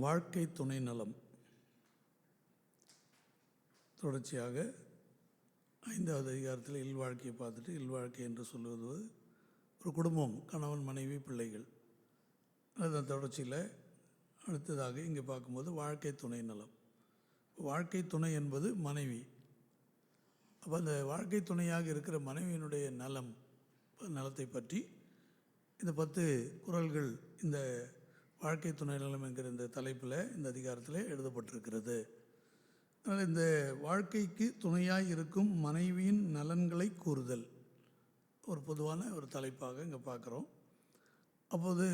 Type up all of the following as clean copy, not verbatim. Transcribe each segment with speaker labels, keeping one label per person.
Speaker 1: வாழ்க்கை துணை நலம் தொடர்ச்சியாக 5வது அதிகாரத்தில் இல்வாழ்க்கையை பார்த்துட்டு, இல்வாழ்க்கை என்று சொல்வது ஒரு குடும்பம், கணவன் மனைவி பிள்ளைகள். அதன் தொடர்ச்சியில் அடுத்ததாக இங்கே பார்க்கும்போது வாழ்க்கை துணை நலம். வாழ்க்கை துணை என்பது மனைவி. அப்போ அந்த வாழ்க்கை துணையாக இருக்கிற மனைவியினுடைய நலத்தை பற்றி இந்த 10 குறள்கள் இந்த வாழ்க்கை துணை நலம் என்கிற இந்த தலைப்பில், இந்த அதிகாரத்தில் எழுதப்பட்டிருக்கிறது. அதனால் இந்த வாழ்க்கைக்கு துணையாக இருக்கும் மனைவியின் நலன்களை கூறுதல் ஒரு பொதுவான ஒரு தலைப்பாக இங்கே பார்க்குறோம். அப்போது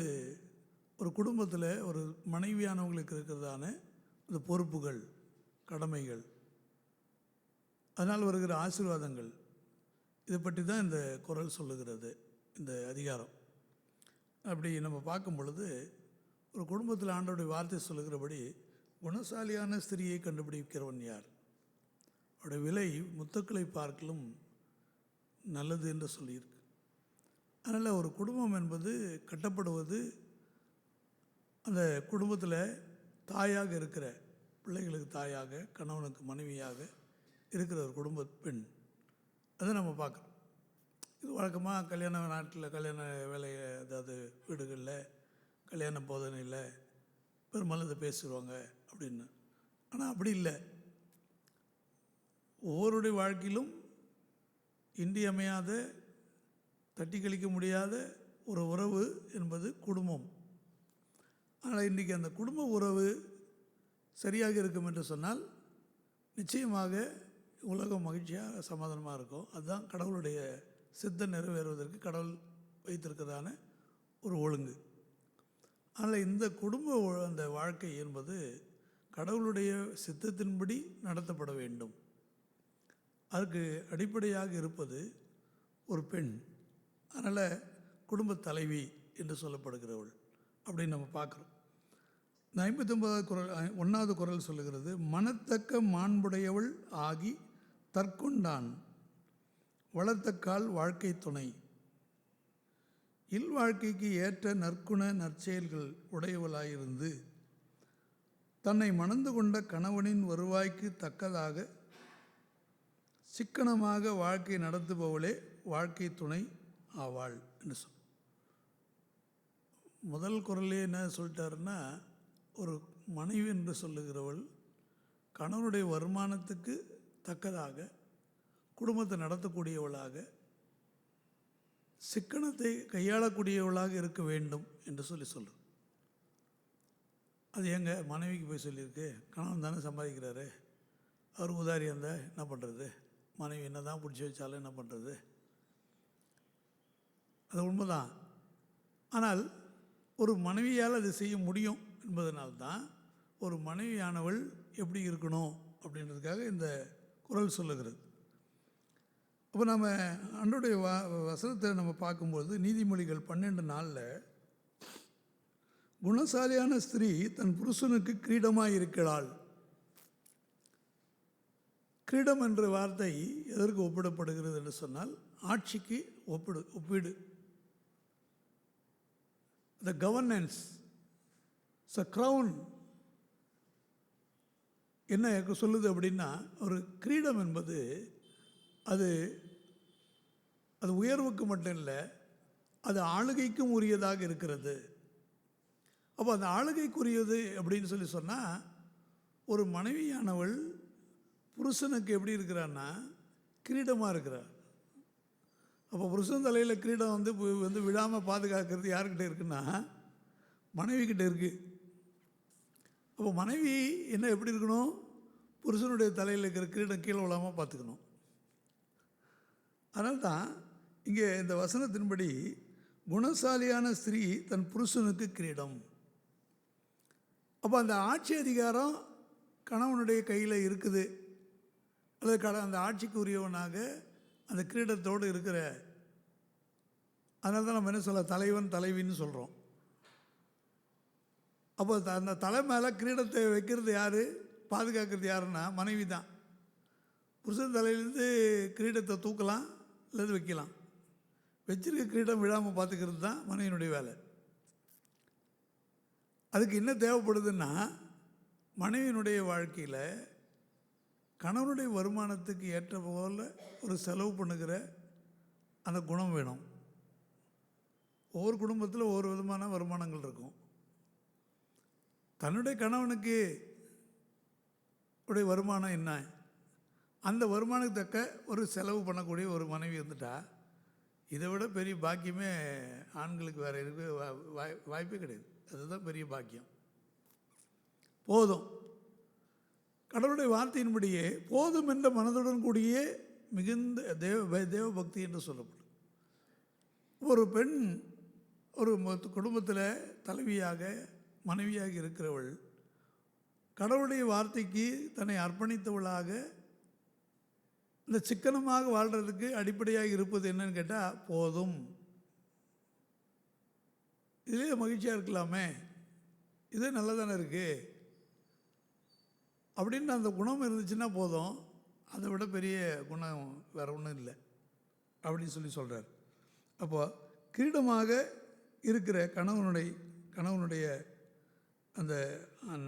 Speaker 1: ஒரு குடும்பத்தில் ஒரு மனைவியானவங்களுக்கு இருக்கிறதான இந்த பொறுப்புகள், கடமைகள், அதனால் வருகிற ஆசீர்வாதங்கள், இதை பற்றி தான் இந்த குறள் சொல்லுகிறது, இந்த அதிகாரம். அப்படி நம்ம பார்க்கும் பொழுது ஒரு குடும்பத்தில் ஆண்டவருடைய வார்த்தை சொல்லுகிறபடி, குணசாலியான ஸ்திரியை கண்டுபிடிக்கிறவன் யார், அவருடைய விலை முத்துக்களை பார்க்கலும் நல்லது என்று சொல்லியிருக்கு. அதனால் ஒரு குடும்பம் என்பது கட்டப்படுவது அந்த குடும்பத்தில் தாயாக இருக்கிற, பிள்ளைகளுக்கு தாயாக, கணவனுக்கு மனைவியாக இருக்கிற ஒரு குடும்ப பெண், அதை நம்ம பார்க்குறோம். இது வழக்கமாக கல்யாண நாட்டில், கல்யாண வேலை, அதாவது வீடுகளில் கல்யாண போதனையில் பெரும்பாலும் இதை பேசிடுவாங்க அப்படின்னு. ஆனால் அப்படி இல்லை. ஒவ்வொருடைய வாழ்க்கையிலும் இன்றியமையாத, தட்டி கழிக்க முடியாத ஒரு உறவு என்பது குடும்பம். ஆனால் இன்றைக்கி அந்த குடும்ப உறவு சரியாக இருக்கும் என்று சொன்னால் நிச்சயமாக உலகம் மகிழ்ச்சியாக சமாதானமாக இருக்கும். அதுதான் கடவுளுடைய சித்தம் நிறைவேறுவதற்கு கடவுள் வைத்திருக்கிறதான ஒரு ஒழுங்கு. ஆனால் இந்த குடும்ப அந்த வாழ்க்கை என்பது கடவுளுடைய சித்தத்தின்படி நடத்தப்பட வேண்டும். அதுக்கு அடிப்படையாக இருப்பது ஒரு பெண். அதனால் குடும்ப தலைவி என்று சொல்லப்படுகிறவள் அப்படின்னு நம்ம பார்க்குறோம். இந்த 59வது குறள், 1வது குறள் சொல்லுகிறது, மனத்தக்க மாண்புடையவள் ஆகி தற்கொண்டான் வளர்த்தக்கால் வாழ்க்கை துணை. இல்வாழ்க்கைக்கு ஏற்ற நற்குண நற்செயல்கள் உடையவளாயிருந்து தன்னை மணந்து கொண்ட கணவனின் வருவாய்க்கு தக்கதாக சிக்கனமாக வாழ்க்கை நடத்துபவளே வாழ்க்கை துணை ஆவாள் என்று சொல். முதல் குறளே என்ன சொல்லிட்டாருன்னா, ஒரு மனைவி என்று சொல்லுகிறவள் கணவனுடைய வருமானத்துக்கு தக்கதாக குடும்பத்தை நடத்தக்கூடியவளாக, சிக்கனத்தை கையாளக்கூடியவளாக இருக்க வேண்டும் என்று சொல்லு. அது எங்கள் மனைவிக்கு போய் சொல்லியிருக்கு. கணவன் தானே சம்பாதிக்கிறாரு, அவர் உதாரியாக இருந்தால் என்ன பண்ணுறது, மனைவி என்ன தான் பிடிச்சி வச்சாலும் என்ன பண்ணுறது, அது உண்மைதான். ஆனால் ஒரு மனைவியால் அது செய்ய முடியும் என்பதனால்தான் ஒரு மனைவியானவள் எப்படி இருக்கணும் அப்படின்றதுக்காக இந்த குறள் சொல்லுகிறது. அப்போ நம்ம ஆண்டவருடைய வசனத்தை நம்ம பார்க்கும்போது, நீதிமொழிகள் 12:4 குணசாலியான ஸ்திரீ தன் புருஷனுக்கு கிரீடமாக இருக்கிறாள். கிரீடம் என்ற வார்த்தை எதற்கு ஒப்பிடப்படுகிறது என்று சொன்னால், ஆட்சிக்கு ஒப்பீடு. த கவர்னன்ஸ், க்ரௌன் என்ன சொல்லுது அப்படின்னா, ஒரு கிரீடம் என்பது அது உயர்வுக்கு மட்டும் இல்லை, அது ஆளுகைக்கும் உரியதாக இருக்கிறது. அப்போ அந்த ஆளுகைக்குரியது அப்படின்னு சொன்னால், ஒரு மனைவியானவள் புருஷனுக்கு எப்படி இருக்கிறான்னா கிரீடமாக இருக்கிறார். அப்போ புருஷன் தலையில் கிரீடம் வந்து விழாமல் பாதுகாக்கிறது யாருக்கிட்ட இருக்குன்னா மனைவிக்கிட்ட இருக்குது. அப்போ மனைவி என்ன எப்படி இருக்கணும், புருஷனுடைய தலையில் இருக்கிற கிரீடம் கீழே விழாமல் பார்த்துக்கணும். அதனால்தான் இங்கே இந்த வசனத்தின்படி குணசாலியான ஸ்திரீ தன் புருஷனுக்கு கிரீடம். அப்போ அந்த ஆட்சி அதிகாரம் கணவனுடைய கையில் இருக்குது, அல்லது அந்த ஆட்சிக்கு உரியவனாக அந்த கிரீடத்தோடு இருக்கிற. அதனால தான் நம்ம என்ன சொல்ல, தலைவன் தலைவின்னு சொல்கிறோம். அப்போ அந்த தலை மேலே கிரீடத்தை வைக்கிறது யார், பாதுகாக்கிறது யாருன்னா மனைவி தான். புருஷன் தலையிலேருந்து கிரீடத்தை தூக்கலாம் அல்லது வைக்கலாம். வச்சிருக்க கிரீடம் விழாமல் பார்த்துக்கிறது தான் மனைவியினுடைய வேலை. அதுக்கு என்ன தேவைப்படுதுன்னா, மனைவியினுடைய வாழ்க்கையில் கணவனுடைய வருமானத்துக்கு ஏற்ற போல ஒரு செலவு பண்ணுகிற அந்த குணம் வேணும். ஒவ்வொரு குடும்பத்தில் ஒவ்வொரு விதமான வருமானங்கள் இருக்கும். தன்னுடைய கணவனுக்கு உடைய வருமானம் என்ன, அந்த வருமானத்துக்கு தக்க ஒரு செலவு பண்ணக்கூடிய ஒரு மனைவி இருந்துட்டா, இதை விட பெரிய பாக்கியமே ஆண்களுக்கு வேறு இருக்கு வாய்ப்பே கிடையாது. அதுதான் பெரிய பாக்கியம். போதும், கடவுளுடைய வார்த்தையின்படியே போதும் என்ற மனதுடன் கூடிய மிகுந்த தேவ பக்தி என்று சொல்லப்படும். ஒரு பெண் ஒரு குடும்பத்தில் தலைவியாக மனைவியாக இருக்கிறவள் கடவுளுடைய வார்த்தைக்கு தன்னை அர்ப்பணித்தவளாக இந்த சிக்கனமாக வாழ்கிறதுக்கு அடிப்படையாக இருப்பது என்னன்னு கேட்டால், போதும், இதே மகிழ்ச்சியாக இருக்கலாமே, இதே நல்லதானே இருக்குது அப்படின்னு அந்த குணம் இருந்துச்சுன்னா போதும். அதை விட பெரிய குணம் வேறு ஒன்றும் இல்லை அப்படின்னு சொல்கிறார். அப்போ கிரீடமாக இருக்கிற கணவனுடைய அந்த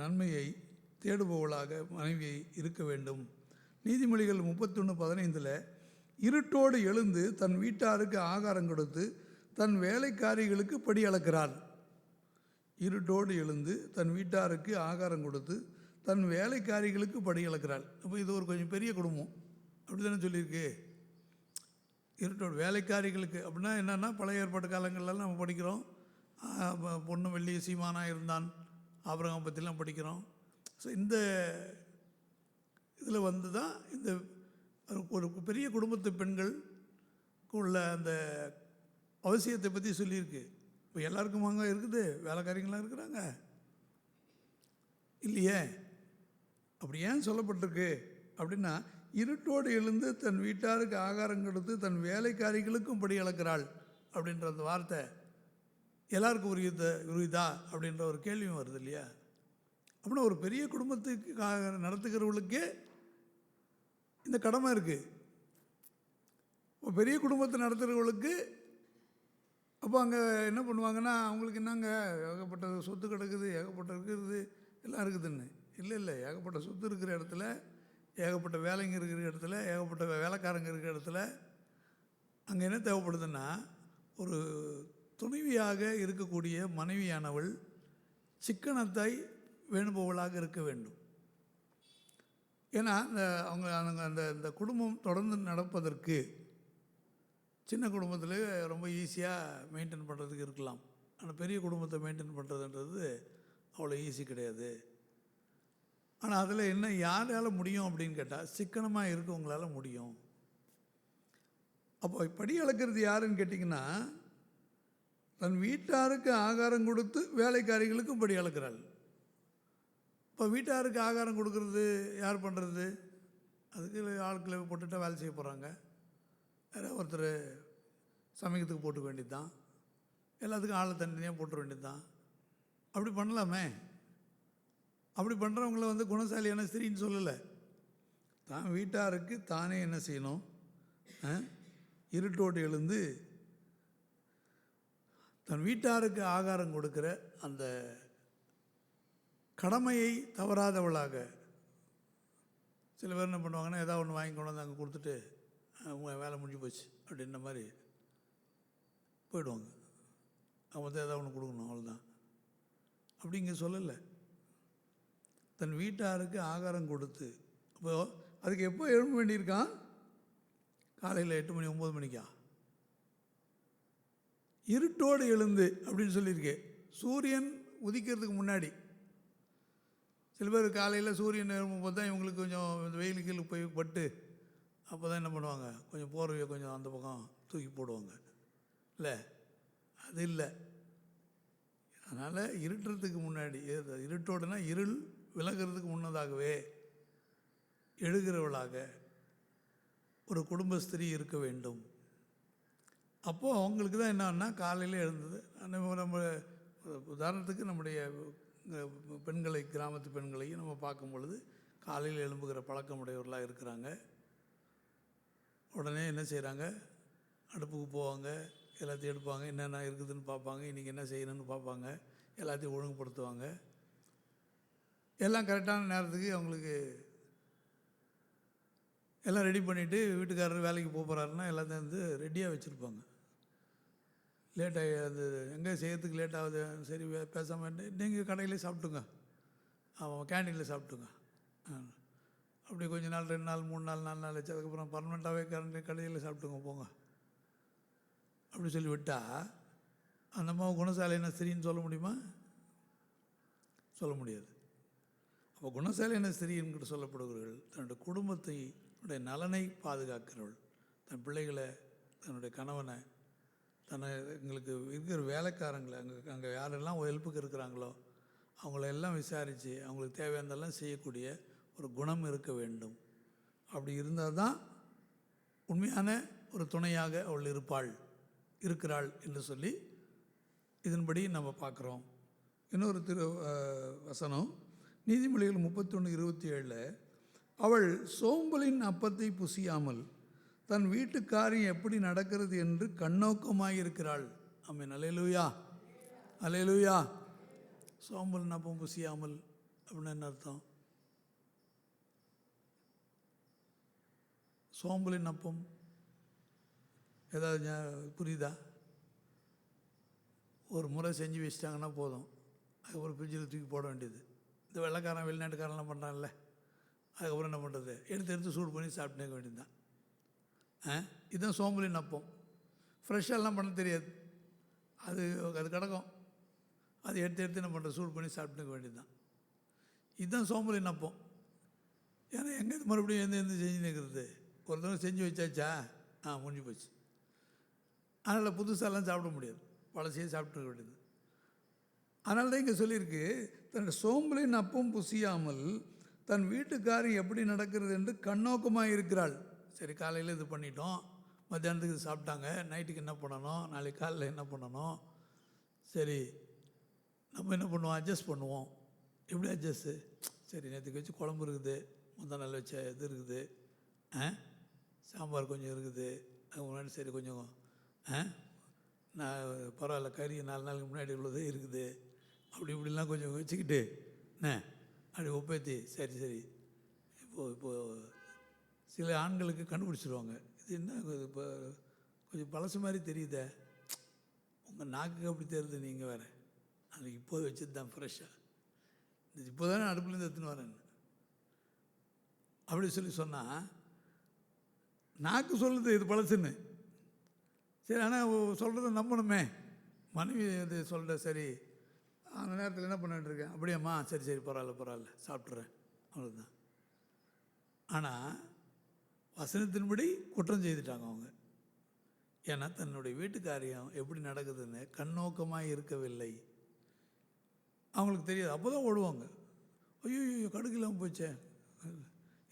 Speaker 1: நன்மையை தேடுபவளாக மனைவியை இருக்க வேண்டும். நீதிமொழிகள் 31:15 இருட்டோடு எழுந்து தன் வீட்டாருக்கு ஆகாரம் கொடுத்து தன் வேலைக்காரிகளுக்கு படி அளக்கிறாள். இருட்டோடு எழுந்து தன் வீட்டாருக்கு ஆகாரம் கொடுத்து தன் வேலைக்காரிகளுக்கு படி அளக்கிறாள். அப்போ இது ஒரு கொஞ்சம் பெரிய குடும்பம், அப்படி தானே சொல்லியிருக்கு. இருட்டோடு வேலைக்காரிகளுக்கு அப்படின்னா என்னென்னா, பழைய ஏற்பாட்டு காலங்கள்லாம் நம்ம படிக்கிறோம், பொண்ணு வெள்ளி சீமானாக இருந்தான் ஆபிரகாம் பற்றிலாம் படிக்கிறோம். ஸோ இந்த இதில் வந்து தான் இந்த ஒரு பெரிய குடும்பத்து பெண்களுக்கு உள்ள அந்த அவசியத்தை பற்றி சொல்லியிருக்கு. இப்போ எல்லாருக்கும் அங்கே இருக்குது, வேலைக்காரிங்களாம் இருக்கிறாங்க இல்லையே. அப்படி ஏன் சொல்லப்பட்டிருக்கு அப்படின்னா, இருட்டோடு எழுந்து தன் வீட்டாருக்கு ஆகாரம் கொடுத்து தன் வேலைக்காரிகளுக்கும் படி அளக்கிறாள் அப்படின்ற அந்த வார்த்தை எல்லாருக்கும் உரியதா அப்படின்ற ஒரு கேள்வியும் வருது இல்லையா. அப்படின்னா ஒரு பெரிய குடும்பத்துக்கு நடத்துகிறவர்களுக்கே இந்த கடமை இருக்குது. இப்போ பெரிய குடும்பத்தை நடத்துகிறவர்களுக்கு அப்போ அங்கே என்ன பண்ணுவாங்கன்னா, அவங்களுக்கு என்னங்க ஏகப்பட்ட சொத்து கிடக்குது, ஏகப்பட்ட இருக்கிறது எல்லாம் இருக்குதுன்னு. இல்லை, ஏகப்பட்ட சொத்து இருக்கிற இடத்துல, ஏகப்பட்ட வேலைங்க இருக்கிற இடத்துல, ஏகப்பட்ட வேலைக்காரங்க இருக்கிற இடத்துல அங்கே என்ன தேவைப்படுதுன்னா, ஒரு துணைவியாக இருக்கக்கூடிய மனைவியானவள் சிக்கனத்தை வேணுபவளாக இருக்க வேண்டும். ஏன்னா அந்த குடும்பம் தொடர்ந்து நடப்பதற்கு சின்ன குடும்பத்தில் ரொம்ப ஈஸியாக மெயின்டைன் பண்ணுறதுக்கு இருக்கலாம். ஆனால் பெரிய குடும்பத்தை மெயின்டைன் பண்ணுறதுன்றது அவ்வளோ ஈஸி கிடையாது. ஆனால் அதில் என்ன யாரால் முடியும் அப்படின்னு கேட்டால், சிக்கனமாக இருக்கவங்களால முடியும். அப்போ படி அளக்கிறது யாருன்னு கேட்டிங்கன்னா, தன் வீட்டாருக்கு ஆகாரம் கொடுத்து வேலைக்காரிகளுக்கும் படி அளக்கிறாள். இப்போ வீட்டாருக்கு ஆகாரம் கொடுக்கறது யார் பண்ணுறது? அதுக்கு ஆட்களை போட்டுட்டா வேலை செய்ய போகிறாங்க. வேறு ஒருத்தர் சமைக்கிறதுக்கு போட்டுக்க வேண்டியது தான், எல்லாத்துக்கும் ஆளை தனியாக போட்டுற வேண்டியது தான். அப்படி பண்ணலாமே. அப்படி பண்ணுறவங்கள வந்து குணசாலியான ஸ்திரீன்னு சொல்லலை. தான் வீட்டாருக்கு தானே என்ன செய்யணும், இருட்டோடு எழுந்து தன் வீட்டாருக்கு ஆகாரம் கொடுக்குற அந்த கடமையை தவறாதவளாக. சில பேர் என்ன பண்ணுவாங்கன்னா, ஏதாவது ஒன்று வாங்கி கொண்டு வந்து அங்கே கொடுத்துட்டு உங்கள் வேலை முடிஞ்சு போச்சு அப்படின்ற மாதிரி போயிடுவாங்க. அவங்க வந்து ஏதாவது ஒன்று கொடுக்கணும், அவ்வளோதான். அப்படி இங்கே சொல்லலை. தன் வீட்டாருக்கு ஆகாரம் கொடுத்து, அப்போது அதுக்கு எப்போ எழும்ப வேண்டியிருக்கான்? காலையில் 8 மணி 9 மணிக்கா? இருட்டோடு எழுந்து அப்படின்னு சொல்லியிருக்கேன். சூரியன் உதிக்கிறதுக்கு முன்னாடி. சில பேர் காலையில் சூரியன் எழும்பும்போது தான் இவங்களுக்கு கொஞ்சம் வெயிலுக்கு போய் பட்டு அப்போ தான் என்ன பண்ணுவாங்க, கொஞ்சம் போர்வையை கொஞ்சம் அந்த பக்கம் தூக்கி போடுவாங்க. இல்லை, அது இல்லை. அதனால் இருட்டுறதுக்கு முன்னாடி, இருட்டோடுனா இருள் விலகிறதுக்கு முன்னதாகவே எழுகிறவளாக ஒரு குடும்ப ஸ்திரீ இருக்க வேண்டும். அப்போது அவங்களுக்கு தான் என்னன்னா, காலையில் எழுந்தது நம்ம உதாரணத்துக்கு நம்முடைய பெண்களை, கிராமத்து பெண்களையும் நம்ம பார்க்கும் பொழுது காலையில் எழும்புகிற பழக்கமுடையவர்களாக இருக்கிறாங்க. உடனே என்ன செய்கிறாங்க, அடுப்புக்கு போவாங்க, எல்லாத்தையும் எடுப்பாங்க, என்னென்ன இருக்குதுன்னு பார்ப்பாங்க, இன்றைக்கி என்ன செய்யணும்னு பார்ப்பாங்க, எல்லாத்தையும் ஒழுங்குபடுத்துவாங்க. எல்லாம் கரெக்டான நேரத்துக்கு அவங்களுக்கு எல்லாம் ரெடி பண்ணிவிட்டு வீட்டுக்காரர் வேலைக்கு போகிறாருன்னா எல்லாத்தையும் வந்து ரெடியாக வச்சுருப்பாங்க. லேட்டாகி அது எங்கே செய்யறதுக்கு லேட் ஆகுது, சரி பேசாமல் நீங்கள் கடையிலே சாப்பிட்டுங்க, அவன் கேண்டீனில் சாப்பிட்டுங்க. அப்படி கொஞ்சம் நாள் 2 நாள் 3 நாள் 4 நாள் வச்சு அதுக்கப்புறம் பர்மனெண்ட்டாகவே கடையில் சாப்பிட்டுங்க போங்க அப்படி சொல்லி விட்டால் அந்த அம்மாவை குணசாலின ஸ்திரீன்னு சொல்ல முடியுமா? சொல்ல முடியாது. அப்போ குணசாலின ஸ்திரீ என்கிட்ட சொல்லப்படுகிறவர்கள் தன்னுடைய குடும்பத்தை நலனை பாதுகாக்கிறவள், தன் பிள்ளைகளை, தன்னுடைய கணவனை, எங்களுக்கு இருக்கிற வேலைக்காரங்களை, அங்கே யாரெல்லாம் ஹெல்ப்புக்கு இருக்கிறாங்களோ அவங்களெல்லாம் விசாரித்து அவங்களுக்கு தேவையானதெல்லாம் செய்யக்கூடிய ஒரு குணம் இருக்க வேண்டும். அப்படி இருந்தால் தான் உண்மையான ஒரு துணையாக அவள் இருக்கிறாள் என்று சொல்லி இதன்படி நம்ம பார்க்குறோம். இன்னொரு வசனம் நீதிமொழிகள் 31:27 அவள் சோம்பலின் அப்பத்தை புசியாமல் தன் வீட்டு காரியம் எப்படி நடக்கிறது என்று கண்ணோக்கமாயிருக்கிறாள். ஆமென். அல்லேலூயா, அல்லேலூயா. சோம்பலின் அப்பம் புசியாமல் அப்படின்னு என்ன அர்த்தம்? சோம்பலின் அப்பம் ஏதாவது புரியுதா? ஒரு முறை செஞ்சு வச்சிட்டாங்கன்னா போதும், அதுக்கப்புறம் ஃப்ரிட்ஜில் தூக்கி போட வேண்டியது. இந்த வெள்ளைக்காரன் வெளிநாட்டுக்காரெல்லாம் பண்ணுறான்ல, அதுக்கப்புறம் என்ன பண்ணுறது, எடுத்து சூடு பண்ணி சாப்பிட்டுக்க வேண்டியது தான். இதுதான் சோம்பலின் அப்பம். ஃப்ரெஷ்ஷெல்லாம் பண்ண தெரியாது, அது கிடக்கும், அது எடுத்து என்ன பண்ணுறது, சூடு பண்ணி சாப்பிட்டுக்க வேண்டியது தான். இதுதான் சோம்பலின் அப்பம். ஏன்னா எங்கே மறுபடியும் எந்த செஞ்சு நிற்கிறது, ஒரு தடவை செஞ்சு வச்சாச்சா முடிஞ்சு போச்சு. அதனால் புதுசாலாம் சாப்பிட முடியாது, பழசையே சாப்பிட்டுக்க வேண்டியது. அதனால தான் இங்கே சொல்லியிருக்கு, தன் சோம்பலின் அப்பம் புசியாமல் தன் வீட்டுக்காரர் எப்படி நடக்கிறது என்று கண்ணோக்கமாக இருக்கிறாள். சரி, காலையில் இது பண்ணிட்டோம், மத்தியானத்துக்கு இது சாப்பிட்டாங்க, நைட்டுக்கு என்ன பண்ணணும், நாளைக்கு காலையில் என்ன பண்ணணும், சரி நம்ம என்ன பண்ணுவோம், அட்ஜஸ்ட் பண்ணுவோம். எப்படி அட்ஜஸ்ட்டு? சரி, நேற்றுக்கு வச்சு குழம்பு இருக்குது, முந்தா நாள் வச்ச இது இருக்குது, சாம்பார் கொஞ்சம் இருக்குது, அது முன்னாடி சரி கொஞ்சம் நான் பரவாயில்ல, கறி 4 நாளுக்கு முன்னாடி உள்ளதே இருக்குது, அப்படி இப்படிலாம் கொஞ்சம் வச்சுக்கிட்டு அப்படி ஒப்பேத்தி சரி இப்போது சில ஆண்களுக்கு கண்டுபிடிச்சிடுவாங்க, இது என்ன இப்போ கொஞ்சம் பழசு மாதிரி தெரியுதே, உங்கள் நாக்குக்கு அப்படி தெரியுது, நீங்கள் வேறு அது இப்போது வச்சது தான் ஃப்ரெஷ்ஷாக, இது இப்போ தானே அடுப்புலேருந்து எடுத்துன்னு வரேன் அப்படி சொன்னால் நாக்கு சொல்லுது இது பழசுன்னு. சரி, ஆனால் சொல்கிறத நம்பணுமே. மனைவி இது சொல்கிற சரி, அந்த நேரத்தில் என்ன பண்ணிட்டுருக்கேன், அப்படியாம்மா சரி பரவாயில்ல சாப்பிட்றேன், அவ்வளோதான். ஆனால் வசனத்தின்படி குற்றம் செய்துட்டாங்க அவங்க. ஏன்னா தன்னுடைய வீட்டு காரியம் எப்படி நடக்குதுன்னு கண்ணோக்கமாக இருக்கவில்லை. அவங்களுக்கு தெரியாது. அப்போ தான் ஓடுவாங்க, ஐயோ கடுகு இல்லாமல் போச்சே,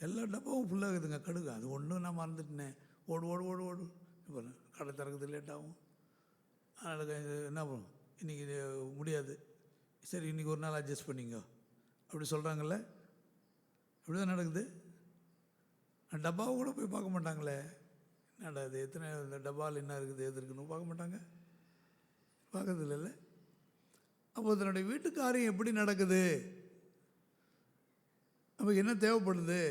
Speaker 1: எல்லா டப்பாவும் ஃபுல்லாகுதுங்க கடுகு, அது ஒன்றும் நான் மறந்துட்டேனே, ஓடு இப்போ கடை திறக்கிறது லேட் ஆகும். அதனால் என்ன பண்ணும், இன்றைக்கி இது முடியாது, சரி இன்றைக்கி ஒரு நாள் அட்ஜஸ்ட் பண்ணிங்க அப்படி சொல்கிறாங்கல்ல. இப்படி தான் நடக்குது. டப்பாவை கூட போய் பார்க்க மாட்டாங்களே, என்னடா இது எத்தனை இந்த டப்பாவில் என்ன இருக்குது எது இருக்குன்னு பார்க்க மாட்டாங்க, பார்க்கறது இல்லைல்ல. அப்போ தன்னுடைய வீட்டு காரியம் எப்படி நடக்குது, நமக்கு என்ன தேவைப்படுது.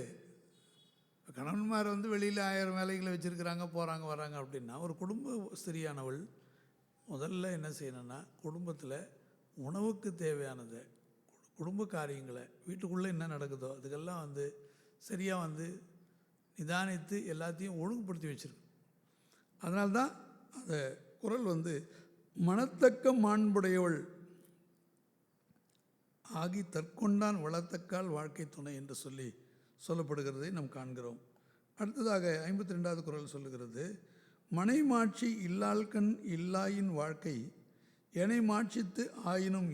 Speaker 1: கணவன்மார் வெளியில் 1000 வேலைகளை வச்சுருக்கிறாங்க, போகிறாங்க வராங்க அப்படின்னா, ஒரு குடும்ப ஸ்திரியானவள் முதல்ல என்ன செய்யணும்னா, குடும்பத்தில் உணவுக்கு தேவையானதை, குடும்ப காரியங்களை, வீட்டுக்குள்ளே என்ன நடக்குதோ அதுக்கெல்லாம் சரியாக நிதானித்து எல்லாத்தையும் ஒழுங்குபடுத்தி வச்சுருக்கணும். அதனால்தான் அந்த குறள் மனத்தக்க மாண்புடையவள் ஆகி தற்கொண்டான் வளர்த்தக்கால் வாழ்க்கை துணை என்று சொல்லப்படுகிறதை நாம் காண்கிறோம். அடுத்ததாக 52வது குறள் சொல்லுகிறது, மனைமாட்சி இல்லாள்கண் இல்லாயின் வாழ்க்கை எனை மாட்சித்து ஆயினும்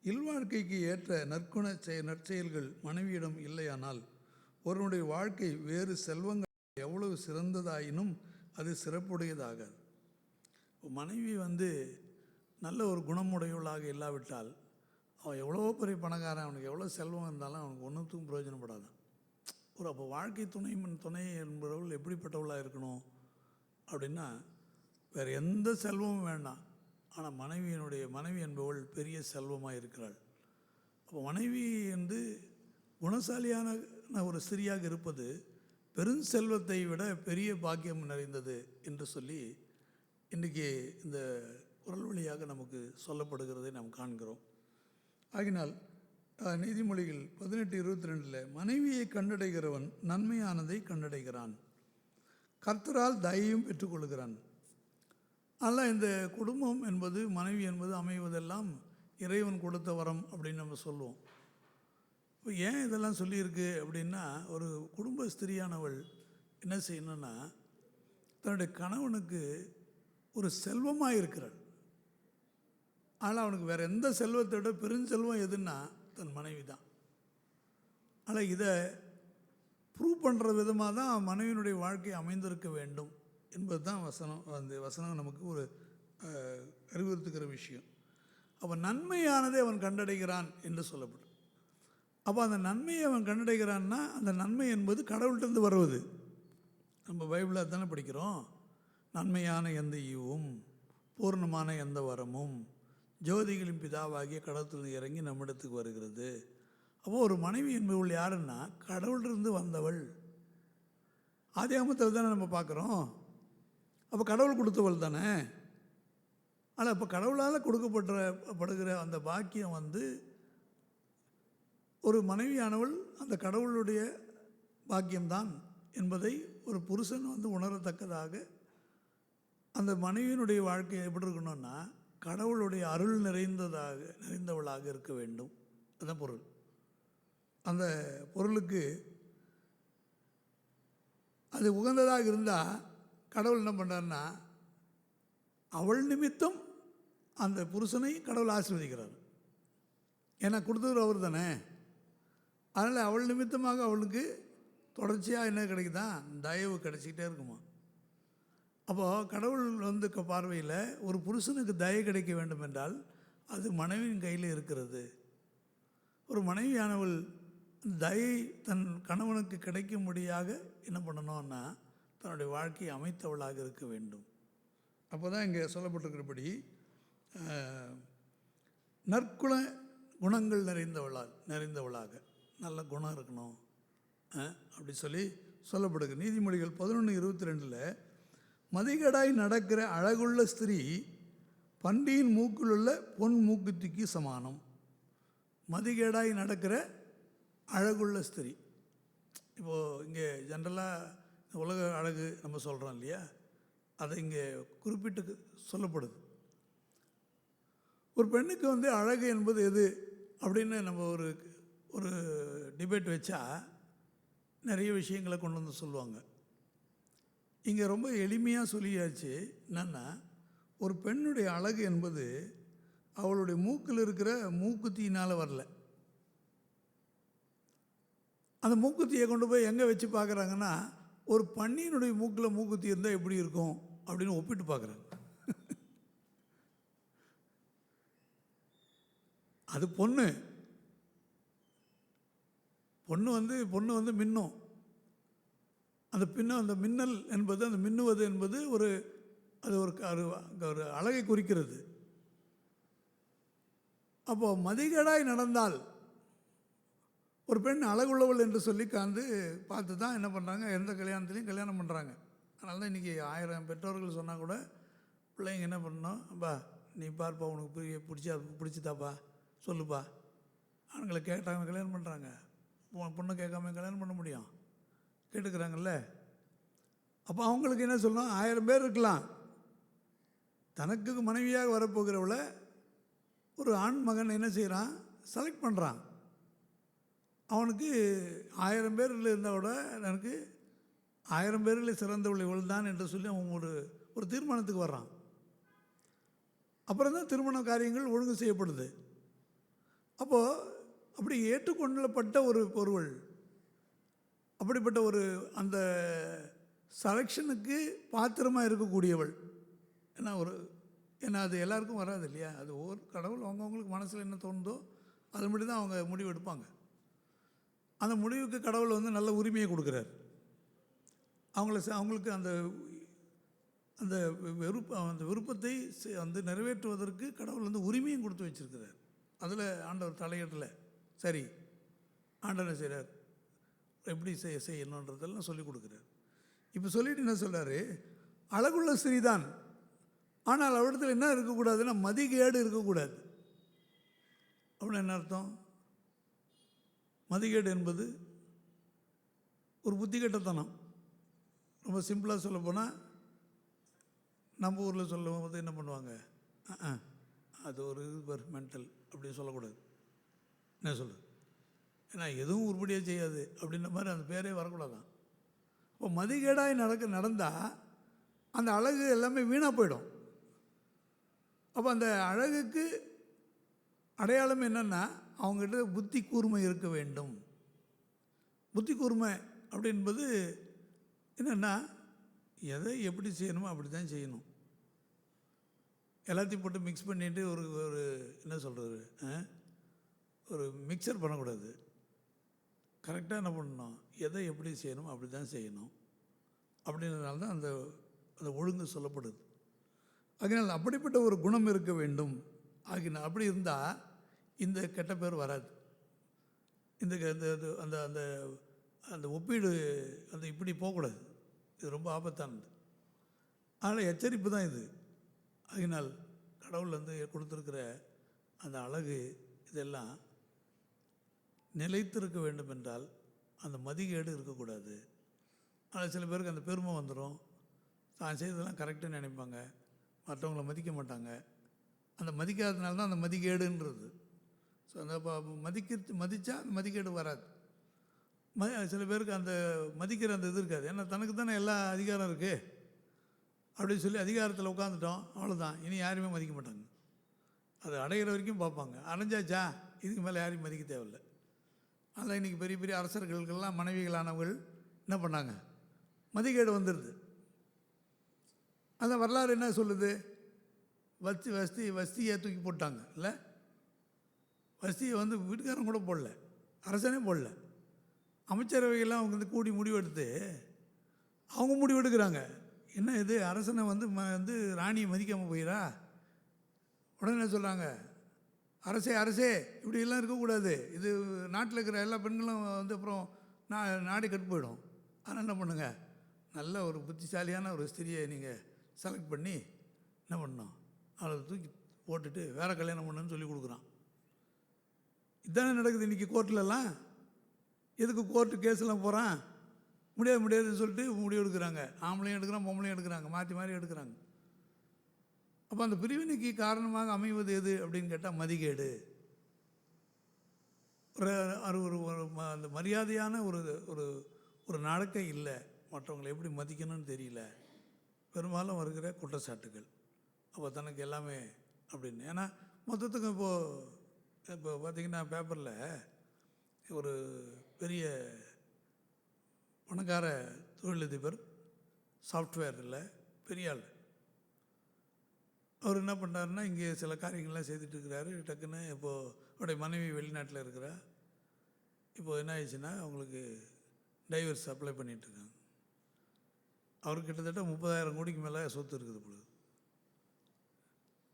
Speaker 1: இல்வாழ்க்கைக்கு ஏற்ற நற்செயல்கள் மனைவியிடம் இல்லையானால் ஒருவனுடைய வாழ்க்கை வேறு செல்வங்கள் எவ்வளவு சிறந்ததாயினும் அது சிறப்புடையதாகாது. மனைவி நல்ல ஒரு குணமுடையவளாக இல்லாவிட்டால் அவன் எவ்வளோ பெரிய பணக்காரன், அவனுக்கு எவ்வளோ செல்வம் இருந்தாலும் அவனுக்கு ஒன்றுத்துக்கும் பிரயோஜனப்படாதான். அப்போ வாழ்க்கை துணை என்பவர்கள் எப்படிப்பட்டவளாக இருக்கணும் அப்படின்னா, வேறு எந்த செல்வமும் வேண்டாம், ஆனால் மனைவி என்பவள் பெரிய செல்வமாக இருக்கிறாள். அப்போ மனைவி என்று குணசாலியான ஒரு ஸ்திரியாக இருப்பது பெருஞ்செல்வத்தை விட பெரிய பாக்கியம் நிறைந்தது என்று சொல்லி இன்றைக்கி இந்த குரல் வழியாக நமக்கு சொல்லப்படுகிறதை நாம் காண்கிறோம். ஆகினால் நீதிமொழிகள் 18:22 மனைவியை கண்டடைகிறவன் நன்மையானதை கண்டடைகிறான், கர்த்தரால் தயையும் பெற்றுக்கொள்கிறான். ஆனால் இந்த குடும்பம் என்பது, மனைவி என்பது அமைவதெல்லாம் இறைவன் கொடுத்த வரம் அப்படின்னு நம்ம சொல்லுவோம். இப்போ ஏன் இதெல்லாம் சொல்லியிருக்கு அப்படின்னா, ஒரு குடும்ப ஸ்திரியானவள் என்ன செய்யணும்னா, தன்னுடைய கணவனுக்கு ஒரு செல்வமாக இருக்கிறாள். ஆனால் அவனுக்கு வேறு எந்த செல்வத்தை விட பெருஞ்செல்வம் எதுன்னா தன் மனைவி தான். ஆனால் இதை ப்ரூவ் பண்ணுற விதமாக தான் மனைவியினுடைய வாழ்க்கை அமைந்திருக்க வேண்டும் என்பது தான் வசனம் நமக்கு ஒரு அறிவுறுத்துகிற விஷயம். அப்போ நன்மையானதை அவன் கண்டடைகிறான் என்று சொல்லப்படும். அப்போ அந்த நன்மையை அவன் கண்டடைகிறான்னா, அந்த நன்மை என்பது கடவுள்கிட்டருந்து வருவது. நம்ம பைபிளில் தானே படிக்கிறோம், நன்மையான எந்த ஈவும் பூர்ணமான எந்த வரமும் ஜோதிகளின் பிதாவாகிய கடவுளில் இறங்கி நம்மிடத்துக்கு வருகிறது. அப்போது ஒரு மனைவி என்பவள் யாருன்னா கடவுளிலிருந்து வந்தவள். ஆதியாகமத்தில் தானே நம்ம பார்க்குறோம். அப்போ கடவுள் கொடுத்தவள் தானே. ஆனால் இப்போ கடவுளால் கொடுக்கப்படுகிற அந்த பாக்கியம் ஒரு மனைவியானவள் அந்த கடவுளுடைய பாக்கியம்தான் என்பதை ஒரு புருஷன் உணரத்தக்கதாக அந்த மனைவியினுடைய வாழ்க்கை எப்படி இருக்கணும்னா, கடவுளுடைய அருள் நிறைந்தவளாக இருக்க வேண்டும். அதுதான் பொருள். அந்த பொருளுக்கு அது உகந்ததாக இருந்தால் கடவுள் என்ன பண்ணுறாருன்னா, அவள் நிமித்தம் அந்த புருஷனை கடவுள் ஆசீர்வதிக்கிறார். ஏன்னா கொடுத்தவர் அவர் தானே. அதனால் அவள் நிமித்தமாக அவளுக்கு தொடர்ச்சியாக என்ன கிடைக்குதா, தயவு கிடைச்சிக்கிட்டே இருக்குமா. அப்போது கடவுள் பார்வையில் ஒரு புருஷனுக்கு தயவு கிடைக்க வேண்டும் என்றால் அது மனைவியின் கையில் இருக்கிறது. ஒரு மனைவியானவள் தயை தன் கணவனுக்கு கிடைக்கும்படியாக என்ன பண்ணணும்னா தன்னுடைய வாழ்க்கையை அமைத்தவளாக இருக்க வேண்டும். அப்போ தான் இங்கே சொல்லப்பட்டிருக்கிறபடி நற்குண குணங்கள் நிறைந்தவளாக நல்ல குணம் இருக்கணும் அப்படி சொல்லி சொல்லப்படுது. நீதிமொழிகள் 11:22 மதிகேடாய் நடக்கிற அழகுள்ள ஸ்திரீ பண்டியின் மூக்கில் உள்ள பொன் மூக்குத்திக்கு சமானம். மதிகேடாய் நடக்கிற அழகுள்ள ஸ்திரீ. இப்போது இங்கே ஜென்ரலாக உலக அழகு நம்ம சொல்கிறோம் இல்லையா, அதை இங்கே குறிப்பிட்டு சொல்லப்படுது. ஒரு பெண்ணுக்கு அழகு என்பது எது அப்படின்னு நம்ம ஒரு டிபேட் வச்சா நிறைய விஷயங்களை கொண்டு வந்து சொல்லுவாங்க. இங்கே ரொம்ப எளிமையாக சொல்லியாச்சு. என்னென்னா, ஒரு பெண்ணுடைய அழகு என்பது அவளுடைய மூக்கில் இருக்கிற மூக்குத்தியினால் வரல. அந்த மூக்குத்தியை கொண்டு போய் எங்கே வச்சு பார்க்குறாங்கன்னா, ஒரு பன்னியினுடைய மூக்கில் மூக்குத்தி இருந்தால் எப்படி இருக்கும் அப்படின்னு ஒப்பிட்டு பார்க்குறாங்க. அது பொண்ணு மின்னும். அந்த மின்னல் என்பது, அந்த மின்னுவது என்பது அது ஒரு அழகை குறிக்கிறது. அப்போது மதிகேடாய் நடந்தால் ஒரு பெண் அழகுள்ளவள் என்று சொல்லி பார்த்து தான் என்ன பண்ணுறாங்க, எந்த கல்யாணத்துலேயும் கல்யாணம் பண்ணுறாங்க. அதனால தான் இன்றைக்கி 1000 பெற்றோர்கள் சொன்னால் கூட பிள்ளைங்க என்ன பண்ணணும், அப்பா நீ பார்ப்பா, உனக்கு பிடிச்சிதாப்பா சொல்லுப்பா. ஆண்களை கேட்டாங்க கல்யாணம் பண்ணுறாங்க. பொண்ணு கேட்காம கல்யாணம் பண்ண முடியும்? கேட்டுக்கிறாங்கல்ல. அப்போ அவங்களுக்கு என்ன சொல்லணும், 1000 பேர் இருக்கலாம். தனக்கு மனைவியாக வரப்போகிறவளை ஒரு ஆண் மகன் என்ன செய்கிறான், செலக்ட் பண்ணுறான். அவனுக்கு 1000 பேரில் இருந்தால் கூட எனக்கு 1000 பேரில் சிறந்தவள் இவள் தான் என்று சொல்லி அவன் ஒரு தீர்மானத்துக்கு வர்றான். அப்புறம் தான் திருமண காரியங்கள் ஒழுங்கு செய்யப்படுது. அப்போது அப்படி ஏற்றுக்கொள்ளப்பட்ட ஒரு பொருள், அப்படிப்பட்ட அந்த செலெக்ஷனுக்கு பாத்திரமாக இருக்கக்கூடியவள். ஏன்னா அது எல்லாருக்கும் வராது இல்லையா. அது ஒவ்வொரு கடவுள் அவங்கவுங்களுக்கு மனசில் என்ன தோணுதோ அது மட்டும் தான் அவங்க முடிவு எடுப்பாங்க. அந்த முடிவுக்கு கடவுள் நல்ல உரிமையை கொடுக்குறார். அவங்களுக்கு அந்த அந்த விருப்பத்தை வந்து நிறைவேற்றுவதற்கு கடவுள் வந்து உரிமையும் கொடுத்து வச்சிருக்கிறார். அதில் ஆண்டவர் தலையிடல. சரி, ஆண்டவர் செய்கிறார், எப்படி செய்யணுன்றதெல்லாம் சொல்லிக் கொடுக்குறார். இப்போ சொல்லிட்டு என்ன சொல்கிறாரு, அழகுள்ள ஸ்திரீதான், ஆனால் அவரிடத்தில் என்ன இருக்கக்கூடாதுன்னா மதிகேடு இருக்கக்கூடாது. அப்படின்னு என்ன அர்த்தம்? மதிகேடு என்பது ஒரு புத்தி கெட்டத்தனம். ரொம்ப சிம்பிளாக சொல்ல போனால், நம்ம ஊரில் சொல்லும் போது என்ன பண்ணுவாங்க, அது ஒரு மென்டல் அப்படின்னு சொல்லக்கூடாது. என்ன சொல்லுது, ஏன்னா எதுவும் உருப்படியாக செய்யாது அப்படின்ற மாதிரி அந்த பேரே வரக்கூடாதான். இப்போ மதிகேடாய் நடந்தால் அந்த அழகு எல்லாமே வீணாக போயிடும். அப்போ அந்த அழகுக்கு அடையாளம் என்னென்னா அவங்ககிட்ட புத்தி கூர்மை இருக்க வேண்டும். புத்தி கூர்மை அப்படின்பது என்னென்னா, எதை எப்படி செய்யணுமோ அப்படி தான் செய்யணும். எல்லாத்தையும் போட்டு மிக்ஸ் பண்ணிட்டு ஒரு என்ன சொல்கிறது, ஒரு மிக்சர் பண்ணக்கூடாது. கரெக்டாக என்ன பண்ணணும், எதை எப்படி செய்யணுமோ அப்படி தான் செய்யணும். அப்படின்றதுனால தான் அந்த அந்த ஒழுங்கு சொல்லப்படுது. அதனால் அப்படிப்பட்ட ஒரு குணம் இருக்க வேண்டும். ஆகினா அப்படி இருந்தால் இந்த கெட்ட பேர் வராது. இந்த அந்த அந்த அந்த ஒப்பீடு அந்த இப்படி போகக்கூடாது. இது ரொம்ப ஆபத்தானது. அதனால் எச்சரிப்பு தான் இது. அதனால் கடவுள் வந்து கொடுத்துருக்கிற அந்த அழகு இதெல்லாம் நிலைத்திருக்க வேண்டும் என்றால் அந்த மதிகேடு இருக்கக்கூடாது. ஆனால் சில பேருக்கு அந்த பெருமை வந்துடும். தான் செய்ததெல்லாம் கரெக்டாக நினைப்பாங்க, மற்றவங்கள மதிக்க மாட்டாங்க. அந்த மதிக்காததுனால தான் அந்த மதிகேடுன்றது. ஸோ அந்த மதித்தா அந்த மதிகேடு வராது. சில பேருக்கு அந்த மதிக்கிற அந்த இது இருக்காது. ஏன்னா தனக்கு தானே எல்லா அதிகாரம் இருக்குது அப்படின்னு சொல்லி அதிகாரத்தில் உட்காந்துட்டோம், அவ்வளோதான், இனி யாரையுமே மதிக்க மாட்டாங்க. அது அடைகிற வரைக்கும் பார்ப்பாங்க. அடைஞ்சாச்சா இதுக்கு மேலே யாரையும் மதிக்க தேவையில்லை. அதனால் இன்றைக்கி பெரிய பெரிய அரசர்களுக்கெல்லாம் மனைவிகளானவர்கள் என்ன பண்ணாங்க, மதிகேடு வந்துடுது. அந்த வரலாறு என்ன சொல்லுது, வஸ்தியை தூக்கி போட்டாங்க. இல்லை, வஸ்தியை வந்து வீட்டுக்காரன் கூட போடல, அரசனே போடல. அமைச்சரவைகள்லாம் அவங்க வந்து கூடி முடிவெடுத்து அவங்க முடிவெடுக்கிறாங்க. என்ன இது, அரசனை வந்து ராணியை மதிக்காமல் போயிடா. உடனே என்ன சொல்கிறாங்க, அரசே இப்படியெல்லாம் இருக்கக்கூடாது, இது நாட்டில் இருக்கிற எல்லா பெண்களும் வந்து அப்புறம் நாடு கெட்டு போயிடும். ஆனால் என்ன பண்ணுங்க, நல்ல ஒரு புத்திசாலியான ஒரு ஸ்திரியை நீங்கள் செலக்ட் பண்ணி என்ன பண்ணணும், அவளை தூக்கி போட்டுட்டு வேறு கல்யாணம் பண்ணுன்னு சொல்லி கொடுக்குறான். இதுதானே நடக்குது இன்றைக்கி கோர்ட்லலாம். எதுக்கு கோர்ட்டு கேஸ்லாம் போகிறான், முடியாதுன்னு சொல்லிட்டு முடிவு எடுக்கிறாங்க. ஆம்பளையும் எடுக்கிறான், பொம்பளையும் எடுக்கிறாங்க, மாற்றி மாறி எடுக்கிறாங்க. அப்போ அந்த பிரிவினைக்கு காரணமாக அமைவது எது அப்படின்னு கேட்டால் மதிகேடு. அந்த மரியாதையான ஒரு நடக்கை இல்லை, மற்றவங்களை எப்படி மதிக்கணும்னு தெரியல, பெரும்பாலும் வருகிற குற்றச்சாட்டுகள். அப்போ தனக்கு எல்லாமே அப்படின்னு. ஏன்னா மொத்தத்துக்கும் இப்போ பார்த்திங்கன்னா பேப்பரில் ஒரு பெரிய பணக்கார தொழிலதிபர், சாஃப்ட்வேரில் பெரிய ஆள், அவர் என்ன பண்ணுறாருன்னா இங்கே சில காரியங்கள்லாம் செய்துட்டு இருக்கிறாரு. டக்குன்னு இப்போது அவருடைய மனைவி வெளிநாட்டில் இருக்கிறா. இப்போது என்ன ஆயிடுச்சுன்னா அவங்களுக்கு டைவர்ஸ் அப்ளை பண்ணிகிட்ருக்காங்க. அவருக்கு கிட்டத்தட்ட 30,000 கோடிக்கு மேலே சொத்து இருக்குது பொழுது.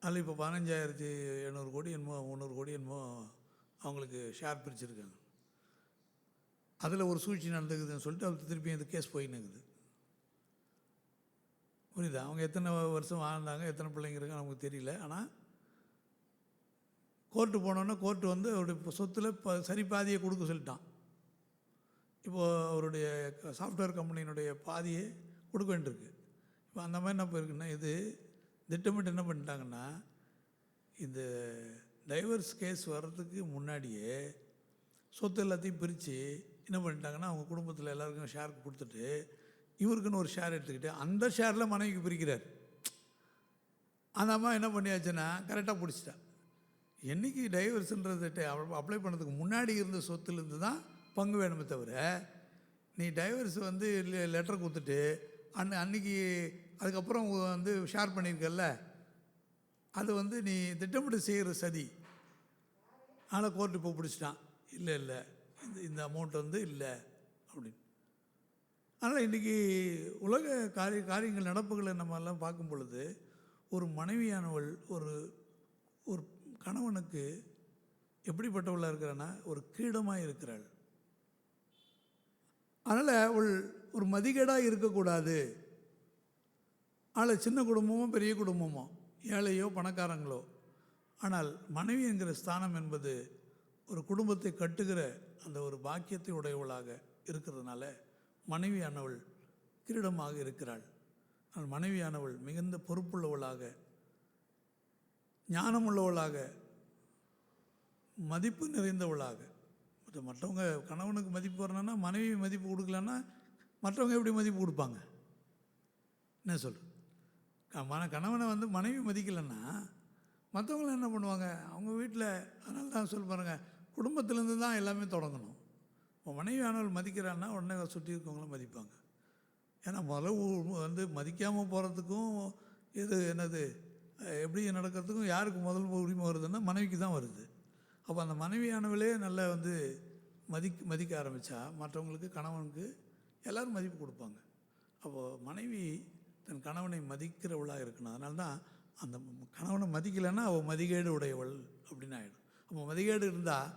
Speaker 1: அதில் இப்போ 15,700 கோடி என்னமோ 300 கோடி என்னமோ அவங்களுக்கு ஷேர் பிரிச்சுருக்காங்க. அதில் ஒரு சூழ்ச்சி நடந்துக்குதுன்னு சொல்லிட்டு அவருக்கு திருப்பி இந்த கேஸ் போயின்னு இருக்குது. புரியுதா? அவங்க எத்தனை வருஷம் வாழ்ந்தாங்க, எத்தனை பிள்ளைங்க இருக்காங்க நமக்கு தெரியல. ஆனால் கோர்ட்டு போனோன்னா கோர்ட்டு வந்து அவருடைய சொத்தில் சரி பாதியை கொடுக்க சொல்லிட்டான். இப்போது அவருடைய சாஃப்ட்வேர் கம்பெனியினுடைய பாதியை கொடுக்க வேண்டியிருக்கு. இப்போ அந்த மாதிரி என்ன போயிருக்குன்னா, இது திட்டமிட்டு என்ன பண்ணிட்டாங்கன்னா, இந்த டைவர்ஸ் கேஸ் வர்றதுக்கு முன்னாடியே சொத்து எல்லாத்தையும் பிரித்து என்ன பண்ணிட்டாங்கன்னா, அவங்க குடும்பத்தில் எல்லாருக்கும் ஷேர் கொடுத்துட்டு இவருக்குன்னு ஒரு ஷேர் எடுத்துக்கிட்டு அந்த ஷேரில் மனைவிக்கு பிரிக்கிறார். அந்த அம்மா என்ன பண்ணியாச்சுன்னா கரெக்டாக பிடிச்சிட்டா. என்றைக்கு டைவர்ஸுன்றது அப்ளை பண்ணதுக்கு முன்னாடி இருந்த சொத்துலேருந்து தான் பங்கு வேணுமே தவிர, நீ டைவர்ஸ் வந்து லெட்டர் கொடுத்துட்டு அன்றைக்கி அதுக்கப்புறம் வந்து ஷேர் பண்ணியிருக்கல்ல, அது வந்து நீ திட்டமிட்டு செய்கிற சதி. ஆனால் கோர்ட்டு இப்போ பிடிச்சிட்டான், இல்லை இந்த அமௌண்ட் வந்து இல்லை அப்படின்னு. அதனால் இன்றைக்கி உலக காரியங்கள் நடப்புகளை நம்ம எல்லாம் பார்க்கும் பொழுது ஒரு மனைவியானவள் ஒரு ஒரு கணவனுக்கு எப்படிப்பட்டவளாக இருக்கிறான்னா ஒரு கிரீடமாக இருக்கிறாள். அதனால் அவள் ஒரு மதிகேடாக இருக்கக்கூடாது. அதில் சின்ன குடும்பமோ பெரிய குடும்பமோ ஏழையோ பணக்காரங்களோ, ஆனால் மனைவி என்கிற ஸ்தானம் என்பது ஒரு குடும்பத்தை கட்டுகிற அந்த ஒரு பாக்கியத்தை உடையவளாக இருக்கிறதுனால மனைவியானவள் கிரீடமாக இருக்கிறாள். ஆனால் மனைவியானவள் மிகுந்த பொறுப்புள்ளவளாக, ஞானமுள்ளவளாக, மதிப்பு நிறைந்தவளாக. மற்றவங்க கணவனுக்கு மதிப்பு வரணும்னா மனைவி மதிப்பு கொடுக்கலன்னா மற்றவங்க எப்படி மதிப்பு கொடுப்பாங்க? என்ன சொல்கிறது? கணவனை வந்து மனைவி மதிக்கலைன்னா மற்றவங்களும் என்ன பண்ணுவாங்க? அவங்க வீட்டில். அதனால தான் சொல்ல பாருங்கள், குடும்பத்திலேருந்து தான் எல்லாமே தொடங்கணும். இப்போ மனைவியானவள் மதிக்கிறான்னா உடனே சுற்றி இருக்கவங்களும் மதிப்பாங்க. ஏன்னா முதல்ல வந்து மதிக்காமல் போகிறதுக்கும் இது என்னது எப்படி நடக்கிறதுக்கும் யாருக்கு முதல் உரிமை வருதுன்னா மனைவிக்கு தான் வருது. அப்போ அந்த மனைவியானவளே நல்லா வந்து மதிக்க ஆரம்பித்தா மற்றவங்களுக்கு, கணவனுக்கு எல்லோரும் மதிப்பு கொடுப்பாங்க. அப்போது மனைவி தன் கணவனை மதிக்கிறவளாக இருக்கணும். அதனால தான் அந்த கணவனை மதிக்கலைன்னா அவள் மதிகேடு உடையவள் அப்படின்னு ஆகிடும். அப்போ மதிகேடு இருந்தால்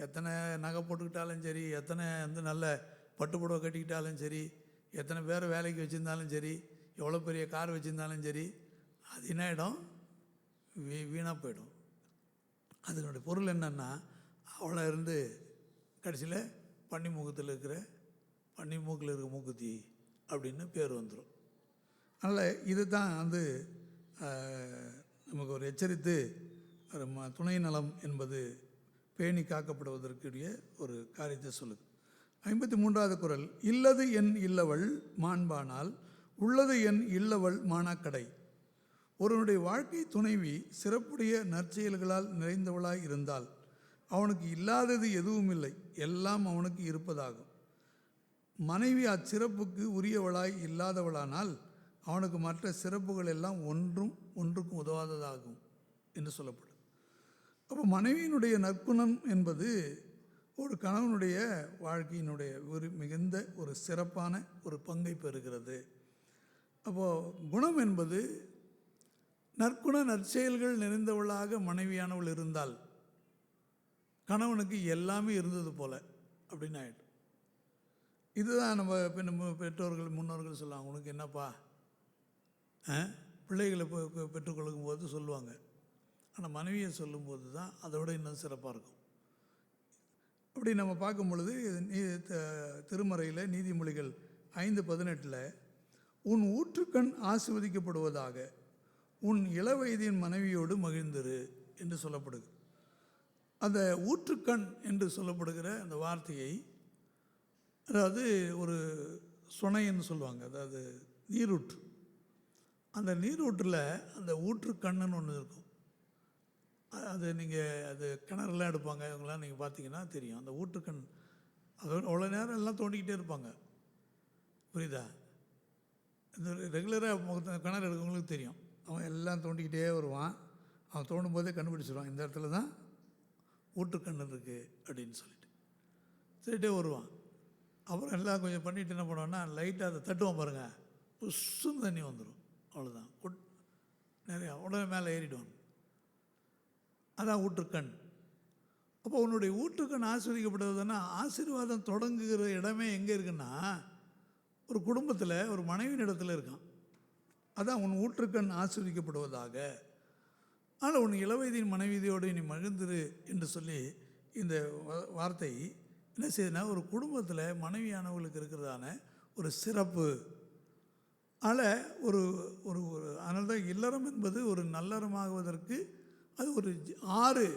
Speaker 1: எத்தனை நகை போட்டுக்கிட்டாலும் சரி, எத்தனை வந்து நல்ல பட்டுப்புடவை கட்டிக்கிட்டாலும் சரி, எத்தனை பேரை வேலைக்கு வச்சுருந்தாலும் சரி, எவ்வளோ பெரிய கார் வச்சுருந்தாலும் சரி, அது என்ன ஆகிடும்? வீணாக போயிடும். அதனுடைய பொருள் என்னென்னா அவளை இருந்து கடைசியில் பன்னி மூக்கில் இருக்க மூக்குத்தி அப்படின்னு பேர் வந்துடும். அதனால் இது தான் வந்து நமக்கு ஒரு எச்சரித்து துணை நலம் என்பது பேணி காக்கப்படுவதற்குரிய ஒரு காரியத்தை சொல்லுது. 53வது குறள், இல்லது என் இல்லவள் மாண்பானால் உள்ளது என் இல்லவள் மானாக்கடை. ஒருவனுடைய வாழ்க்கை துணைவி சிறப்புடைய நற்செயல்களால் நிறைந்தவளாய் இருந்தால் அவனுக்கு இல்லாதது எதுவும் இல்லை, எல்லாம் அவனுக்கு இருப்பதாகும். மனைவி அச்சிறப்புக்கு உரியவளாய் இல்லாதவளானால் அவனுக்கு மற்ற சிறப்புகள் எல்லாம் ஒன்றுக்கும் உதவாததாகும் என்று சொல்லப்படும். அப்போ மனைவியினுடைய நற்குணம் என்பது ஒரு கணவனுடைய வாழ்க்கையினுடைய ஒரு மிகுந்த ஒரு சிறப்பான ஒரு பங்கை பெறுகிறது. அப்போது குணம் என்பது நற்குண நற்செயல்கள் நிறைந்தவளாக மனைவியானவள் இருந்தால் கணவனுக்கு எல்லாமே இருந்தது போல அப்படின்னு ஆகிடும். இதுதான் நம்ம பெற்றோர்கள் முன்னோர்கள் சொல்லுவாங்க, உனக்கு என்னப்பா பிள்ளைகளை பெற்றுக்கொள்ளும் போது சொல்லுவாங்க. ஆனால் மனைவியை சொல்லும்போது தான் அதோட இன்னும் சிறப்பாக இருக்கும். அப்படி நம்ம பார்க்கும் பொழுது திருமறையில் நீதிமொழிகள் 5:18 உன் ஊற்றுக்கண் ஆசீர்வதிக்கப்படுவதாக, உன் இளவயதின் மனைவியோடு மகிழ்ந்திரு என்று சொல்லப்படுது. அந்த ஊற்றுக்கண் என்று சொல்லப்படுகிற அந்த வார்த்தையை, அதாவது ஒரு சுனைன்னு சொல்லுவாங்க, அதாவது நீரூற்று. அந்த நீரூற்றில் அந்த ஊற்றுக்கண்ணுன்னு ஒன்று இருக்கும். அது நீங்கள் அது கிணறுலாம் எடுப்பாங்க, இவங்களாம் நீங்கள் பார்த்தீங்கன்னா தெரியும். அந்த ஊற்றுக்கண் அது அவ்வளோ நேரம் எல்லாம் தோண்டிக்கிட்டே இருப்பாங்க, புரியுதா? இந்த ரெகுலராக கிணறு எடுக்கிறவங்களுக்கு தெரியும். அவன் எல்லாம் தோண்டிக்கிட்டே வருவான். அவன் தோண்டும் போதே கண்டுபிடிச்சிடுவான், இந்த இடத்துல தான் ஊற்றுக்கண்ணு இருக்குது அப்படின்னு சொல்லிட்டே வருவான். அப்புறம் எல்லாம் கொஞ்சம் பண்ணிவிட்டு என்ன பண்ணுவான்னா லைட்டாக அதை தட்டுவான் பாருங்கள், புஷ்ஷுன்னு தண்ணி வந்துடும். அவ்வளோதான், நிறையா உடனே மேலே ஏறிடுவான். அதான் ஊற்றுக்கண். அப்போ உன்னுடைய ஊற்றுக்கண் ஆசீர்வதிக்கப்படுவதுன்னா ஆசீர்வாதம் தொடங்குகிற இடமே எங்கே இருக்குன்னா ஒரு குடும்பத்தில் ஒரு மனைவியின் இடத்துல இருக்கான். அதான் உன் ஊற்றுக்கண் ஆசீர்வதிக்கப்படுவதாக. ஆனால் உன் இளவயதின் மனைவியோடு நீ மகிழ்ந்திரு என்று சொல்லி இந்த வார்த்தை என்ன செய்யுதுன்னா ஒரு குடும்பத்தில் மனைவியானவர்களுக்கு இருக்கிறதான ஒரு சிறப்பு. அதில் ஒரு ஒரு அதனால தான் இல்லறம் என்பது ஒரு நல்லறமாகுவதற்கு அது ஒரு ஆறு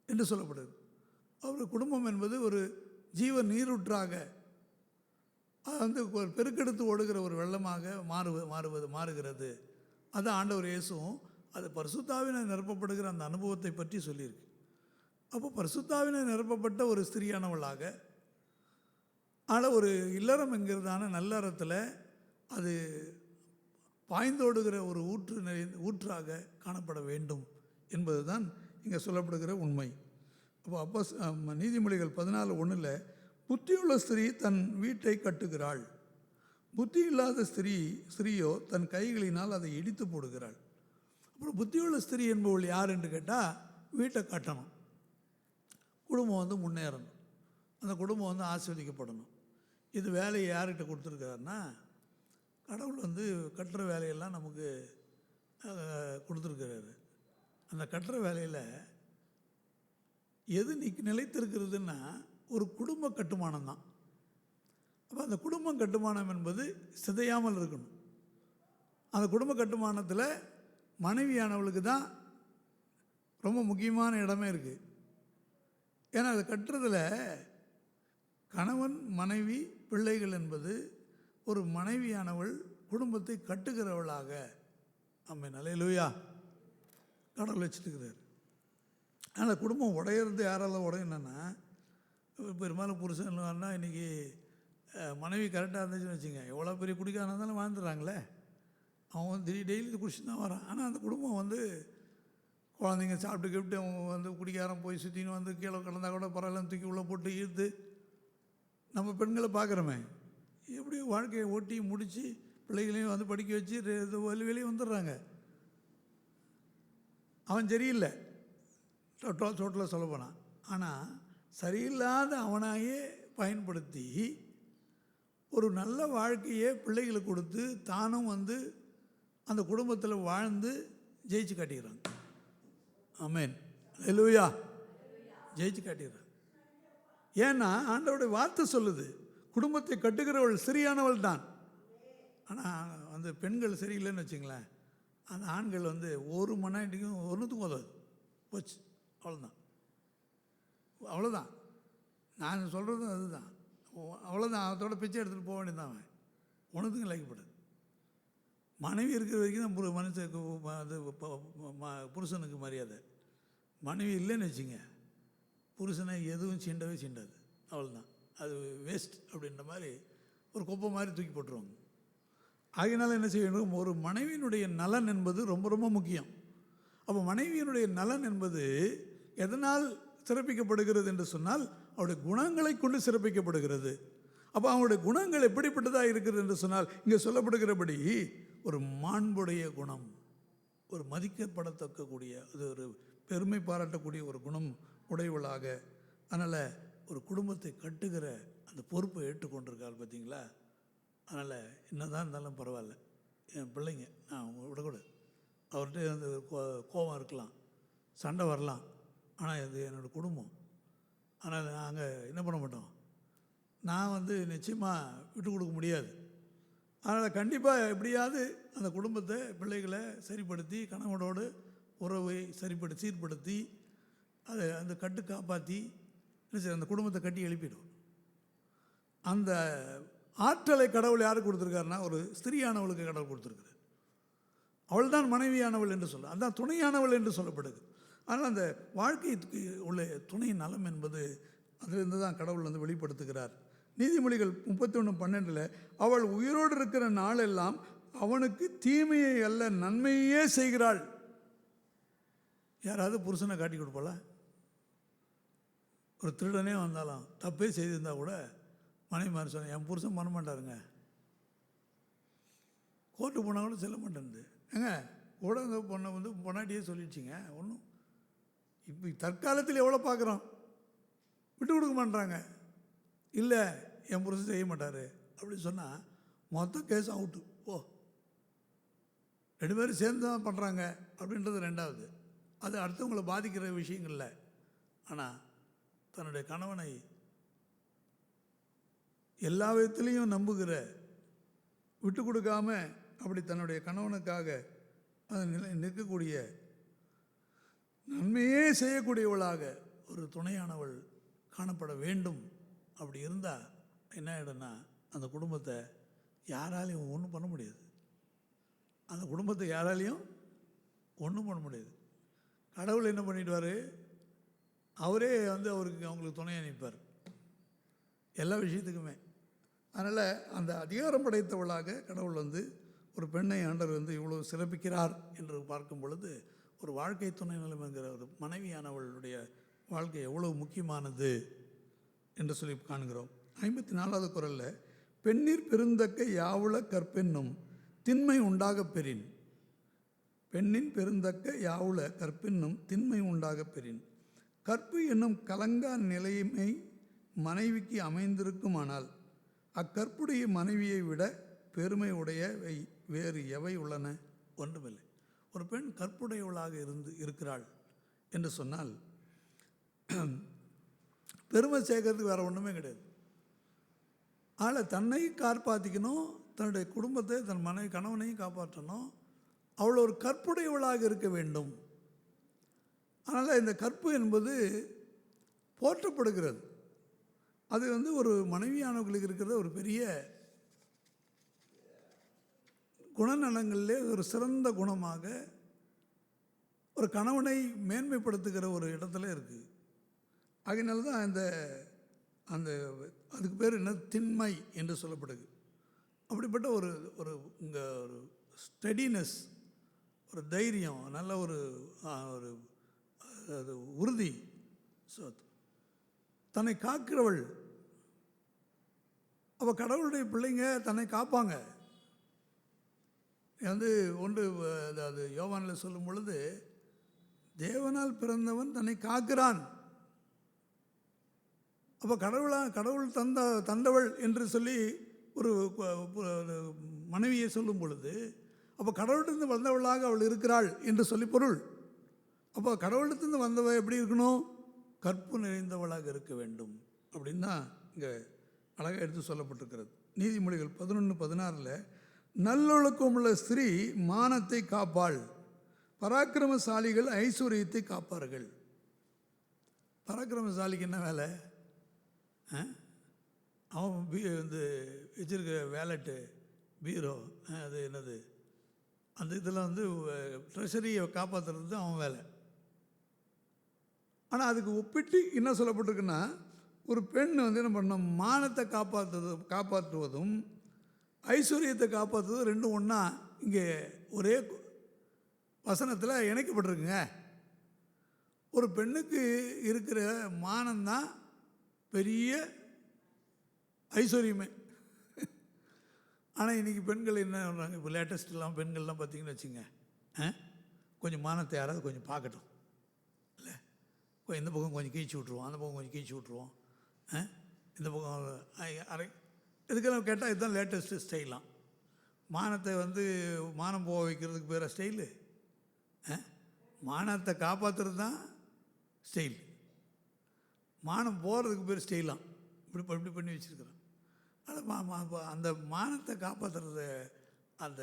Speaker 1: என்று சொல்லப்படுது. ஒரு குடும்பம் என்பது ஒரு ஜீவ நீரூற்றாக அது வந்து ஒரு பெருக்கெடுத்து ஓடுகிற ஒரு வெள்ளமாக மாறுகிறது. அது ஆண்டவர் இயேசுவும் அது பரிசுத்தாவினை நிரப்பப்படுகிற அந்த அனுபவத்தை பற்றி சொல்லியிருக்கு. அப்போ பரிசுத்தாவினை நிரப்பப்பட்ட ஒரு ஸ்திரியானவளாக ஆனால் ஒரு இல்லறம் என்கிறதான நல்லறத்தில் அது பாய்ந்தோடுகிற ஒரு ஊற்றாக காணப்பட வேண்டும் என்பது தான் இங்கே சொல்லப்படுகிற உண்மை. அப்போ நீதிமொழிகள் 14:1 புத்தியுள்ள ஸ்திரீ தன் வீட்டை கட்டுகிறாள் புத்தி இல்லாத ஸ்திரீயோ தன் கைகளினால் அதை இடித்து போடுகிறாள். அப்புறம் புத்தியுள்ள ஸ்திரீ என்பவள் யார் என்று கேட்டால், வீட்டை கட்டணும், குடும்பம் முன்னேறணும், அந்த குடும்பம் ஆசீர்வதிக்கப்படணும். இது வேலையை யார்கிட்ட கொடுத்துருக்காருன்னா, கடவுள் கட்டுற வேலையெல்லாம் நமக்கு கொடுத்துருக்கிறாரு. அந்த கட்டுற வேலையில் எது நிலைத்திருக்கிறதுன்னா ஒரு குடும்ப கட்டுமானம் தான். அப்போ அந்த குடும்ப கட்டுமானம் என்பது சிதையாமல் இருக்கணும். அந்த குடும்ப கட்டுமானத்தில் மனைவியானவளுக்கு தான் ரொம்ப முக்கியமான இடமே இருக்குது. ஏன்னா அதை கட்டுறதில் கணவன் மனைவி பிள்ளைகள் என்பது ஒரு மனைவியானவள் குடும்பத்தை கட்டுகிறவளாக ஆமென் அல்லேலூயா கடவுள் வச்சுட்டுக்கிறார். அதனால் குடும்பம் உடையிறது யாரால உடையணுன்னா, பெரும்பாலும் புருஷன்லாம் இன்றைக்கி மனைவி கரெக்டாக இருந்துச்சுன்னு வச்சுங்க, எவ்வளோ பெரிய குடிக்காரனாக இருந்தாலும் வாழ்ந்துடுறாங்களே. அவன் டெய்லி குடிச்சு தான் வரான். ஆனால் அந்த குடும்பம் குழந்தைங்க சாப்பிட்டு கிப்பிட்டு அவங்க குடிக்காரன் போய் சுற்றின்னு கீழே கிடந்தா கூட பரவாயில்ல தூக்கி உள்ளே போட்டு ஈர்த்து நம்ம பெண்களை பார்க்குறோமே, எப்படியோ வாழ்க்கையை ஓட்டி முடித்து பிள்ளைகளையும் படிக்க வச்சு வெளியே வந்துடுறாங்க. அவன் சரியில்லை டோட்டலாக சொல்ல போனான். ஆனால் சரியில்லாத அவனாயே பயன்படுத்தி ஒரு நல்ல வாழ்க்கையை பிள்ளைகளுக்கு கொடுத்து தானும் அந்த குடும்பத்தில் வாழ்ந்து ஜெயிச்சு காட்டிக்கிறாங்க. ஆமென் அல்லேலூயா ஜெயிச்சு காட்டிக்கிறாங்க. ஏன்னா ஆண்டவருடைய வார்த்தை சொல்லுது, குடும்பத்தை கட்டுகிறவள் சரியானவள் தான். ஆனால் பெண்கள் சரியில்லைன்னு வச்சுங்களேன், அந்த ஆண்கள் ஒரு மணிக்கும் ஒன்றுத்துக்கும் உதவுது போச்சு, அவ்வளோதான். நான் சொல்கிறதும் அதுதான், அவ்வளோதான். அதோட பிச்சை எடுத்துகிட்டு போக வேண்டியதான். அவன் ஒன்றுத்துக்கும் லைக்கப்படாது. மனைவி இருக்கிற வரைக்கும் தான் மனுஷனுக்கு புருஷனுக்கு மரியாதை. மனைவி இல்லைன்னு வச்சுங்க, புருஷனை எதுவும் சீண்டவே சீண்டாது, அவ்வளோதான். அது வேஸ்ட் அப்படின்ற மாதிரி ஒரு குப்பை மாதிரி தூக்கி போட்டுருவாங்க. ஆகையினால என்ன செய்யணும், ஒரு மனைவியினுடைய நலன் என்பது ரொம்ப ரொம்ப முக்கியம். அப்போ மனைவியினுடைய நலன் என்பது எதனால் சிறப்பிக்கப்படுகிறது என்று சொன்னால், அவருடைய குணங்களை கொண்டு சிறப்பிக்கப்படுகிறது. அப்போ அவருடைய குணங்கள் எப்படிப்பட்டதாக இருக்கிறது என்று சொன்னால், இங்கே சொல்லப்படுகிறபடி ஒரு மாண்புடைய குணம், ஒரு மதிக்கப்படத்தக்கக்கூடிய, அது ஒரு பெருமை பாராட்டக்கூடிய ஒரு குணம் உடையவளாக. அதனால் ஒரு குடும்பத்தை கட்டுகிற அந்த பொறுப்பை ஏற்றுக்கொண்டிருக்காள் பார்த்தீங்களா. அதனால் என்னதான் இருந்தாலும் பரவாயில்ல, என் பிள்ளைங்க நான் விடக்கூடாது. அவர்கிட்ட கோபம் இருக்கலாம், சண்டை வரலாம், ஆனால் இது என்னோடய குடும்பம். அதனால் நாங்கள் என்ன பண்ண மாட்டோம், நான் நிச்சயமாக விட்டு கொடுக்க முடியாது. அதனால் கண்டிப்பாக எப்படியாவது அந்த குடும்பத்தை பிள்ளைகளை சரிப்படுத்தி, கணவனோடு உறவை சீர்படுத்தி அதை அந்த கட்டு காப்பாற்றி என்ன செய்ய, அந்த குடும்பத்தை கட்டி எழுப்பிடும். அந்த ஆற்றலை கடவுள் யாருக்கு கொடுத்துருக்காருன்னா, ஒரு ஸ்திரீயானவளுக்கு கடவுள் கொடுத்துருக்குறார். அவள் தான் மனைவியானவள் என்று சொல்ல, அதுதான் துணையானவள் என்று சொல்லப்படுது. ஆனால் அந்த வாழ்க்கைக்கு உள்ள துணை நலம் என்பது அதிலிருந்து தான் கடவுள் வெளிப்படுத்துகிறார். நீதிமொழிகள் 31:12 அவள் உயிரோடு இருக்கிற நாளெல்லாம் அவனுக்கு தீமையை அல்ல நன்மையே செய்கிறாள். யாராவது புருஷனை காட்டி கொடுப்பாளா? ஒரு திருடனே வந்தாலும் தப்பே செய்திருந்தா கூட மனைவி மாதிரி சொன்ன, என் புருஷன் பண்ண மாட்டாருங்க, கோர்ட்டு போனால் கூட செல்ல மாட்டேன்து. ஏங்க கூட அந்த பொண்ணை பொன்னாட்டியே சொல்லிடுச்சிங்க. ஒன்றும் இப்போ தற்காலத்தில் எவ்வளோ பார்க்குறோம், விட்டு கொடுக்க மாட்டாங்க. இல்லை என் புருஷன் செய்ய மாட்டார் அப்படின்னு சொன்னால் மொத்த கேஸ் அவுட்டு. ஓ, 2 பேரும் சேர்ந்து தான் பண்ணுறாங்க அப்படின்றது ரெண்டாவது. அது அடுத்தவங்களை பாதிக்கிற விஷயங்கள்ல. ஆனால் தன்னுடைய கணவனை எல்லா விதத்துலேயும் நம்புகிற, விட்டு கொடுக்காம அப்படி தன்னுடைய கணவனுக்காக அது நிற்கக்கூடிய, நன்மையே செய்யக்கூடியவளாக ஒரு துணையானவள் காணப்பட வேண்டும். அப்படி இருந்தால் என்ன ஆகிடும்னா, அந்த குடும்பத்தை யாராலையும் ஒன்றும் பண்ண முடியாது. அந்த குடும்பத்தை யாராலையும் ஒன்றும் பண்ண முடியாது. கடவுள் என்ன பண்ணிடுவார், அவரே அவங்களுக்கு துணையாக நிற்பார் எல்லா விஷயத்துக்குமே. அதனால் அந்த அதிகாரம் படைத்தவளாக கடவுள் ஒரு பெண்ணை ஆண்டவர் இவ்வளோ சிறப்பிக்கிறார் என்று பார்க்கும் பொழுது, ஒரு வாழ்க்கை துணை நிலைமைங்கிற ஒரு மனைவியானவளுடைய வாழ்க்கை எவ்வளோ முக்கியமானது என்று சொல்லி காண்கிறோம். 54வது குறளில் பெண்ணீர் பெருந்தக்க யாவுள கற்பென்னும் திண்மை உண்டாகப் பெறின். பெண்ணின் பெருந்தக்க யாவுள கற்பின்னும் திண்மை உண்டாகப் பெறின். கற்பு என்னும் கலங்கா நிலைமை மனைவிக்கு அமைந்திருக்குமானால் அக்கற்புடைய மனைவியை விட பெருமை உடையவை வேறு எவை உள்ளன? ஒன்றுமில்லை. ஒரு பெண் கற்புடையவளாக இருக்கிறாள் என்று சொன்னால் பெருமை சேர்க்கறதுக்கு வேறு ஒன்றுமே கிடையாது. ஆனால் தன்னை காப்பாற்றிக்கணும், தன்னுடைய குடும்பத்தை, தன் மனைவி கணவனையும் காப்பாற்றணும். அவள் ஒரு கற்புடையவளாக இருக்க வேண்டும். அதனால் இந்த கற்பு என்பது போற்றப்படுகிறது. அது ஒரு மனைவியானவர்களுக்கு இருக்கிற ஒரு பெரிய குணநலங்களிலே ஒரு சிறந்த குணமாக ஒரு கணவனை மேன்மைப்படுத்துகிற ஒரு இடத்துல இருக்குது. அதனால தான் அந்த அதுக்கு பேர் என்ன, திண்மை என்று சொல்லப்படுது. அப்படிப்பட்ட ஒரு ஒரு இங்கே ஒரு ஸ்டெடினஸ், ஒரு தைரியம், நல்ல ஒரு உறுதி, தன்னை காக்கிறவள். அவள் கடவுளுடைய பிள்ளைங்க தன்னை காப்பாங்க. ஒன்று அது யோவானில் சொல்லும் பொழுது, தேவனால் பிறந்தவன் தன்னை காக்கிறான். அப்போ கடவுள் தந்தவள் என்று சொல்லி ஒரு மனைவியை சொல்லும் பொழுது, அப்போ கடவுளிலிருந்து வந்தவளாக அவள் இருக்கிறாள் என்று சொல்லி பொருள். அப்போ கடவுளிலிருந்து வந்தவள் எப்படி இருக்கணும்? கற்பு நிறைந்தவளாக இருக்க வேண்டும் அப்படின்னு தான் இங்கே அழகாக எடுத்து சொல்லப்பட்டிருக்கிறது. நீதிமொழிகள் 11:16 நல்லொழுக்கமுள்ள ஸ்திரீ மானத்தை காப்பாள், பராக்கிரமசாலிகள் ஐஸ்வர்யத்தை காப்பார்கள். பராக்கிரமசாலிக்கு என்ன வேலை? அவன் வச்சிருக்க வேலட்டு, பீரோ, அது என்னது, அந்த இதெல்லாம் ட்ரெஷரியை காப்பாற்றுறது தான் அவன் வேலை. ஆனால் அதுக்கு ஒப்பிட்டு என்ன சொல்லப்பட்டிருக்குன்னா, ஒரு பெண் என்ன பண்ணணும், மானத்தை காப்பாற்றுவதும் ஐஸ்வர்யத்தை காப்பாற்றுவதும் ரெண்டும் ஒன்றா இங்கே ஒரே வசனத்தில் இணைக்கப்பட்டிருக்குங்க. ஒரு பெண்ணுக்கு இருக்கிற மானம்தான் பெரிய ஐஸ்வர்யமே. ஆனால் இன்றைக்கி பெண்கள் என்ன பண்ணுறாங்க, இப்போ லேட்டஸ்ட்லாம் பெண்கள்லாம் பார்த்திங்கன்னு வச்சுங்க, கொஞ்சம் மானத்தை யாராவது கொஞ்சம் பார்க்கட்டும், இல்லை இந்த பக்கம் கொஞ்சம் கீழ்ச்சி விட்ருவோம், அந்த பக்கம் கொஞ்சம் கீழ்ச்சி விட்ருவோம், இந்த பக்கம் இதுக்கெல்லாம் கேட்டால் இதுதான் லேட்டஸ்ட்டு ஸ்டைலாம். மானத்தை மானம் போக வைக்கிறதுக்கு பேர ஸ்டைலு, மானத்தை காப்பாற்றுறது தான் ஸ்டைல். மானம் போகிறதுக்கு பேர் ஸ்டைலாம். இப்படி பண்ணி வச்சுருக்கிறோம். ஆனால் அந்த மானத்தை காப்பாற்றுறது அந்த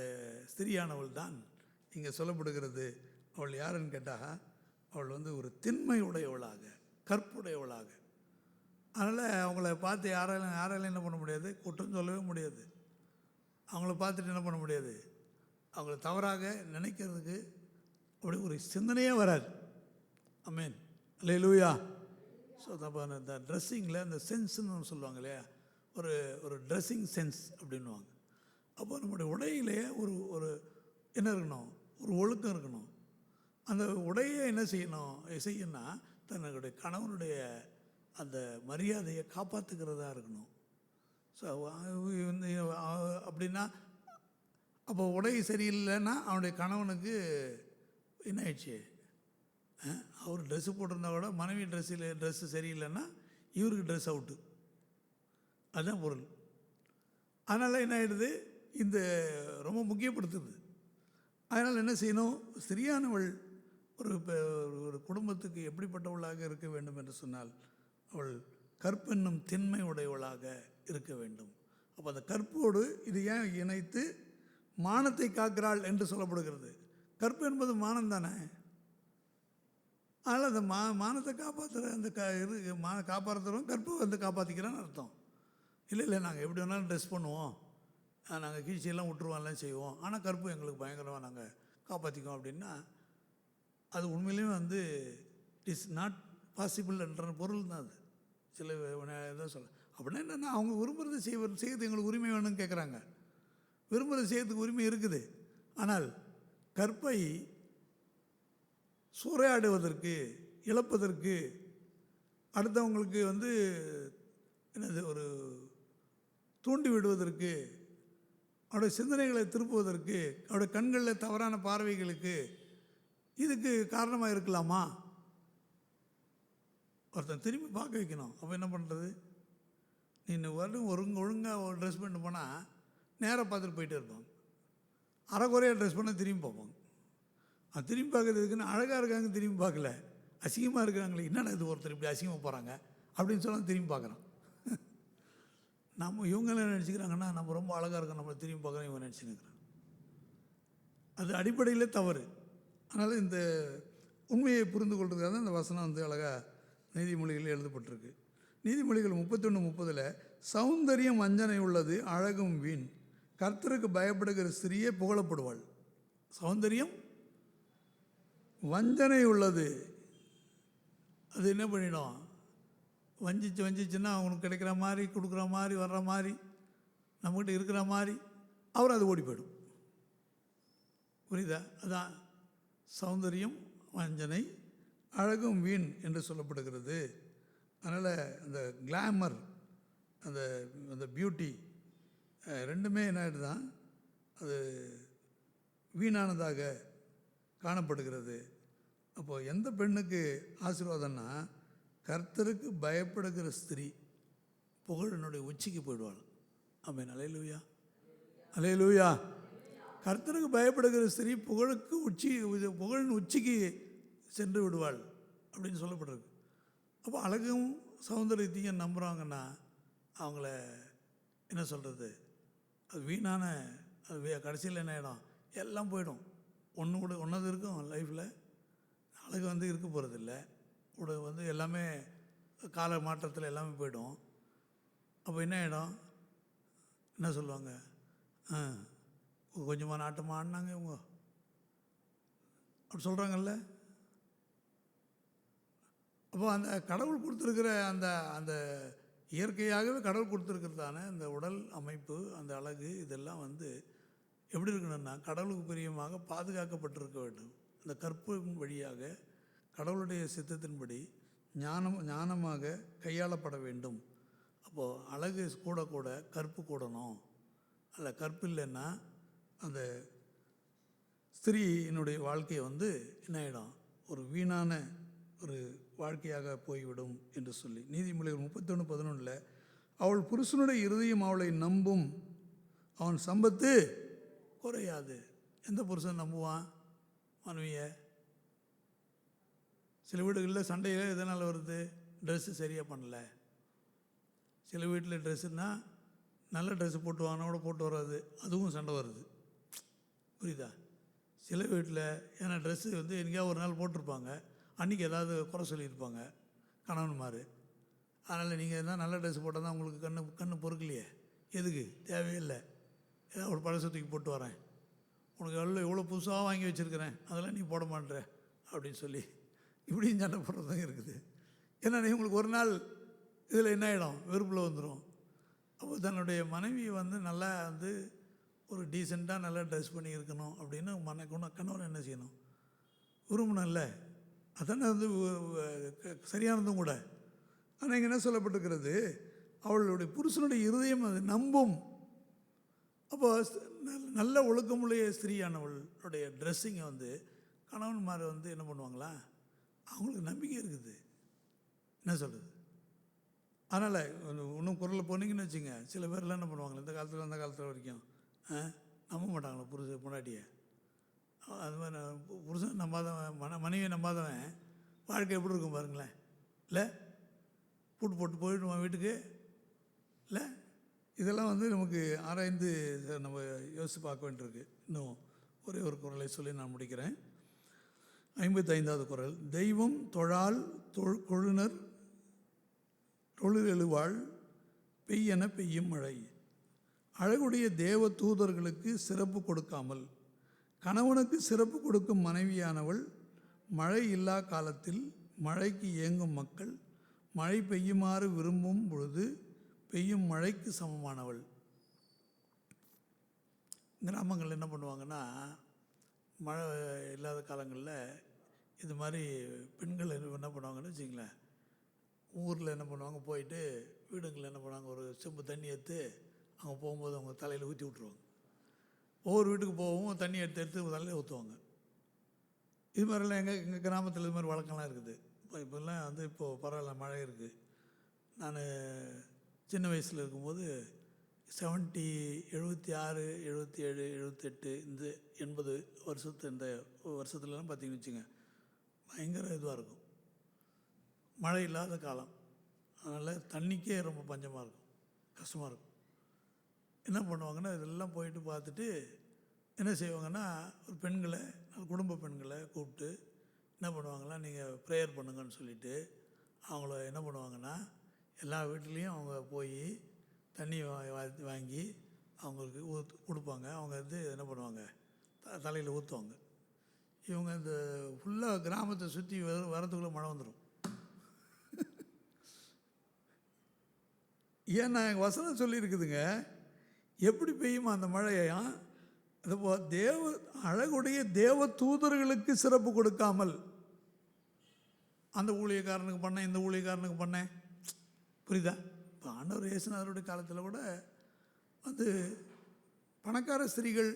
Speaker 1: ஸ்திரியானவள் தான் இங்கே சொல்லப்படுகிறது. அவள் யாருன்னு கேட்டால், அவள் ஒரு திண்மை உடையவளாக, கற்புடையவளாக. அதனால் அவங்கள பார்த்து யாராலும் என்ன பண்ண முடியாது, குற்றம் சொல்லவே முடியாது. அவங்கள பார்த்துட்டு என்ன பண்ண முடியாது, அவங்கள தவறாக நினைக்கிறதுக்கு அப்படி ஒரு சிந்தனையே வராது. ஆமென், அல்லேலூயா. ஸோ அப்போ அந்த ட்ரெஸ்ஸிங்கில் அந்த சென்ஸ்ன்னு ஒன்று சொல்லுவாங்க இல்லையா, ஒரு ட்ரெஸ்ஸிங் சென்ஸ் அப்படின்வாங்க. அப்போ நம்முடைய உடையிலே ஒரு என்ன இருக்கணும், ஒரு ஒழுக்கம் இருக்கணும். அந்த உடையை என்ன செய்யணும்னா தன்னுடைய கணவனுடைய அந்த மரியாதையை காப்பாற்றுக்கிறதா இருக்கணும். ஸோ அப்படின்னா அப்போ உடை சரியில்லைன்னா அவனுடைய கணவனுக்கு என்ன ஆயிடுச்சு, அவர் ட்ரெஸ்ஸு போட்டிருந்தா கூட மனைவி ட்ரெஸ்ஸு சரியில்லைன்னா இவருக்கு ட்ரெஸ் அவுட்டு, அதுதான் பொருள். அதனால் என்ன ஆகிடுது, இந்த ரொம்ப முக்கியப்படுத்துது. அதனால் என்ன செய்யணும், ஸ்திரியானவள் ஒரு குடும்பத்துக்கு எப்படிப்பட்டவளாக இருக்க வேண்டும் என்று சொன்னால், அவள் கற்பென்னும் திண்மை உடையவளாக இருக்க வேண்டும். அப்போ அந்த கற்போடு இது ஏன் இணைத்து மானத்தை காக்கிறாள் என்று சொல்லப்படுகிறது. கற்பு என்பது மானம் தானே. அதனால் அந்த மானத்தை காப்பாற்றுற அந்த காப்பாற்றுறோம், கற்பை காப்பாற்றிக்கிறான்னு அர்த்தம். இல்லை நாங்கள் எப்படி வேணாலும் ட்ரெஸ் பண்ணுவோம், நாங்கள் கீழ்ச்சியெல்லாம் விட்டுருவோம்லாம் செய்வோம், ஆனால் கற்பு எங்களுக்கு பயங்கரமாக நாங்கள் காப்பாற்றிக்குவோம் அப்படின்னா அது உண்மையிலேயும் இட்ஸ் நாட் பாசிபிள் என்ற பொருள் தான். அது சில இதான் சொல்ல அப்படின்னா என்னென்னா, அவங்க விரும்புகிறத செய்யறது எங்களுக்கு உரிமை வேணும்னு கேட்குறாங்க. விரும்புகிறத செய்யறதுக்கு உரிமை இருக்குது. ஆனால் கற்பை சூறையாடுவதற்கு, இழப்பதற்கு, அடுத்தவங்களுக்கு என்னது ஒரு தூண்டி விடுவதற்கு, அவருடைய சிந்தனைகளை திருப்புவதற்கு, அவருடைய கண்களில் தவறான பார்வைகளுக்கு இதுக்கு காரணமாக இருக்கலாமா? ஒருத்தன் திரும்பி பார்க்க வைக்கணும். அப்போ என்ன பண்ணுறது? நீ வரும் ஒழுங்காக ஒரு ட்ரெஸ் பண்ணிட்டு போனால் நேராக பார்த்துட்டு போயிட்டே இருப்பாங்க. அரைக்குறையாக ட்ரெஸ் பண்ணால் திரும்பி பார்ப்பாங்க. அது திரும்பி பார்க்குறதுக்குன்னு அழகாக இருக்காங்க, திரும்பி பார்க்கல, அசிங்கமாக இருக்கிறாங்களே, என்னடா இது ஒருத்தர் இப்படி அசிங்கமாக போகிறாங்க அப்படின்னு சொன்னால் திரும்பி பார்க்குறான். நம்ம இவங்கெல்லாம் நினச்சிக்கிறாங்கன்னா நம்ம ரொம்ப அழகாக இருக்கோம், நம்மளை திரும்பி பார்க்குறோம் இவங்க நினச்சிருக்கிறாங்க. அது அடிப்படையில் தவறு. அதனால் இந்த உண்மையை புரிந்து கொள்றதுக்காக தான் இந்த வசனம் வந்து அழகாக நீதிமொழிகளில் எழுதப்பட்டிருக்கு. நீதிமொழிகள் 31:30 சௌந்தரியம் வஞ்சனை உள்ளது, அழகும் வீண், கர்த்தருக்கு பயப்படுகிற ஸ்திரியே புகழப்படுவாள். சௌந்தரியம் வஞ்சனை உள்ளது. அது என்ன பண்ணிடும்? வஞ்சிச்சுன்னா அவனுக்கு கிடைக்கிற மாதிரி, கொடுக்குற மாதிரி, வர்ற மாதிரி, நம்மகிட்ட இருக்கிற மாதிரி அவர் அது ஓடி போயிடும். புரியுதா? அதான் சௌந்தரியம் வஞ்சனை, அழகும் வீண் என்று சொல்லப்படுகிறது. அதனால் அந்த கிளாமர், அந்த அந்த பியூட்டி ரெண்டுமே என்ன ஆகிடுதான், அது வீணானதாக காணப்படுகிறது. அப்போது எந்த பெண்ணுக்கு ஆசீர்வாதம்னா, கர்த்தருக்கு பயப்படுகிற ஸ்திரீ புகழினுடைய உச்சிக்கு போயிடுவாள். ஆமென். அல்லேலூயா, அல்லேலூயா. கர்த்தருக்கு பயப்படுகிற ஸ்திரீ புகழின் உச்சிக்கு சென்று விடுவாள் அப்படின்னு சொல்லப்பட்டிருக்கு. அப்போ அழகும் சௌந்தரியத்தையும் நம்புகிறாங்கன்னா அவங்கள என்ன சொல்கிறது, அது வீணான, அது கடைசியில் என்ன ஆகிடும், எல்லாம் போயிடும். ஒன்றது இருக்கும் லைஃப்பில், அழகு வந்து இருக்க போகிறதில்ல, வந்து எல்லாமே கால மாற்றத்தில் எல்லாமே போயிடும். அப்போ என்ன ஆகிடும், என்ன சொல்லுவாங்க, கொஞ்சமாக நாட்டமாக ஆடினாங்க இவங்க அப்படி சொல்கிறாங்கல்ல. அப்போ அந்த கடவுள் கொடுத்துருக்கிற அந்த அந்த இயற்கையாகவே கடவுள் கொடுத்துருக்கிறதான அந்த உடல் அமைப்பு, அந்த அழகு, இதெல்லாம் வந்து எப்படி இருக்கணும்னா கடவுளுக்கு பிரியமாக பாதுகாக்கப்பட்டிருக்க வேண்டும். அந்த கற்பின் வழியாக கடவுளுடைய சித்தத்தின்படி ஞானமாக கையாளப்பட வேண்டும். அப்போது அழகு கூட கற்பு கூடணும். அதில் கற்பு இல்லைன்னா அந்த ஸ்திரீயினுடைய வாழ்க்கையை வந்து என்ன ஆகிடும், ஒரு வீணான ஒரு வாழ்க்கையாக போய்விடும் என்று சொல்லி நீதிமொழிகள் 31:11 அவள் புருஷனுடைய இருதயம் அவளை நம்பும், அவன் சம்பத்து குறையாது. எந்த புருஷன் நம்புவான் மனைவியை? சில வீடுகளில் சண்டையில் எதனால் வருது? ட்ரெஸ்ஸு சரியாக பண்ணல. சில வீட்டில் ட்ரெஸ்ஸுன்னா நல்ல ட்ரெஸ்ஸு போட்டு வாங்கினோட போட்டு வராது, அதுவும் சண்டை வருது. புரியுதா? சில வீட்டில் ஏன்னா ட்ரெஸ்ஸு வந்து எங்கேயாவது ஒரு நாள் போட்டிருப்பாங்க, அன்றைக்கி ஏதாவது குறை சொல்லியிருப்பாங்க கணவன்மார். அதனால் நீங்கள் எதாவது நல்ல ட்ரெஸ் போட்டால் தான் உங்களுக்கு கண்ணு பொறுக்கலையே, எதுக்கு தேவையில்லை, ஏதாவது ஒரு பழசை தூக்கி போட்டு வரேன், உனக்கு எவ்வளோ புதுசாக வாங்கி வச்சுருக்கிறேன் அதெல்லாம் நீ போட மாட்டேற அப்படின்னு சொல்லி இப்படியும் சண்டை போடுறதும் இருக்குது. ஏன்னா உங்களுக்கு ஒரு நாள் இதில் என்ன ஆகிடும், வெறுப்பில் வந்துடும். அப்போ தன்னுடைய மனைவி வந்து நல்லா வந்து ஒரு டீசெண்டாக நல்லா ட்ரெஸ் பண்ணி இருக்கணும் அப்படின்னு கணவன் என்ன செய்யணும், விரும்பணும் இல்லை? அதானே வந்து சரியானதும் கூட. ஆனால் இங்கே என்ன சொல்லப்பட்டிருக்கிறது, அவளுடைய புருஷனுடைய இருதயம் அது நம்பும். அப்போ நல்ல ஒழுக்கமுடைய ஸ்திரீயானவளுடைய ட்ரெஸ்ஸிங்கை வந்து கணவன்மார் வந்து என்ன பண்ணுவாங்களா, அவங்களுக்கு நம்பிக்கை இருக்குது. என்ன சொல்கிறது? அதனால் இன்னும் குரலில் போனீங்கன்னு வச்சுங்க, சில பேர்லாம் என்ன பண்ணுவாங்களே, இந்த காலத்தில் அந்த காலத்தில் வரைக்கும் நம்ப மாட்டாங்களோ பொண்டாட்டியை. அது மாதிரி புருஷன் நம்பாதவன், மனைவியை நம்பாதவன் வாழ்க்கை எப்படி இருக்கும் பாருங்களேன். இல்லை போட்டு போயிடுவான் வீட்டுக்கு. இல்லை இதெல்லாம் வந்து நமக்கு ஆராய்ந்து நம்ம யோசித்து பார்க்க வேண்டியிருக்கு. இன்னும் ஒரே ஒரு குரலை சொல்லி நான் முடிக்கிறேன். 55வது குரல். தெய்வம் தொழால் கொழுனர் தொழில் எழுவாள், பெய்யென பெய்யும் மழை. அழகுடைய தேவ தூதர்களுக்கு சிறப்பு கொடுக்காமல் கணவனுக்கு சிறப்பு கொடுக்கும் மனைவியானவள் மழை இல்லா காலத்தில் மழைக்கு ஏங்கும் மக்கள் மழை பெய்யுமாறு விரும்பும் பொழுது பெய்யும் மழைக்கு சமமானவள். கிராமங்கள் என்ன பண்ணுவாங்கன்னா, மழை இல்லாத காலங்களில் இது மாதிரி பெண்கள் என்ன பண்ணுவாங்கன்னு வச்சிங்களேன், ஊரில் என்ன பண்ணுவாங்க, போயிட்டு வீடுங்களில் என்ன பண்ணுவாங்க, ஒரு செம்பு தண்ணி எடுத்து அவங்க போகும்போது அவங்க தலையில் ஊற்றி விட்ருவாங்க. ஒவ்வொரு வீட்டுக்கு போகவும் தண்ணி எடுத்து எடுத்து தலையில் ஊற்றுவாங்க. இது மாதிரிலாம் எங்கள் கிராமத்தில் இது மாதிரி வழக்கம்லாம் இருக்குது. இப்போல்லாம் வந்து இப்போது பரவாயில்ல, மழை இருக்குது. நான் சின்ன வயசில் இருக்கும்போது 76, 77, 78 இந்த 80 இந்த வருஷத்துலலாம் பார்த்திங்கன்னு வச்சுங்க, பயங்கர இதுவாக இருக்கும். மழை இல்லாத காலம். அதனால் தண்ணிக்கே ரொம்ப பஞ்சமாக இருக்கும், கஷ்டமாக இருக்கும். என்ன பண்ணுவாங்கன்னா, இதெல்லாம் போயிட்டு பார்த்துட்டு என்ன செய்வாங்கன்னா, ஒரு பெண்களை, குடும்ப பெண்களை கூப்பிட்டு என்ன பண்ணுவாங்கன்னா, நீங்கள் ப்ரேயர் பண்ணுங்கன்னு சொல்லிவிட்டு அவங்கள என்ன பண்ணுவாங்கன்னா, எல்லா வீட்லேயும் அவங்க போய் தண்ணி வாங்கி அவங்களுக்கு கொடுப்பாங்க. அவங்க வந்து என்ன பண்ணுவாங்க, தலையில் ஊற்றுவாங்க. இவங்க இந்த ஃபுல்லாக கிராமத்தை சுற்றி வரத்துக்குள்ளே மழை வந்துடும். ஏன்னா வசனம் சொல்லியிருக்குதுங்க, எப்படி பெய்யுமா அந்த மழையையும், அதுபோ அழகுடைய தேவ தூதர்களுக்கு சிறப்பு கொடுக்காமல் அந்த ஊழியக்காரனுக்கு பண்ணேன், இந்த ஊழியக்காரனுக்கு பண்ணேன். புரியுதா? இப்போ ஆண்டவர் இயேசுநாதருடைய காலத்தில் கூட வந்து பணக்கார ஸ்திரீகள்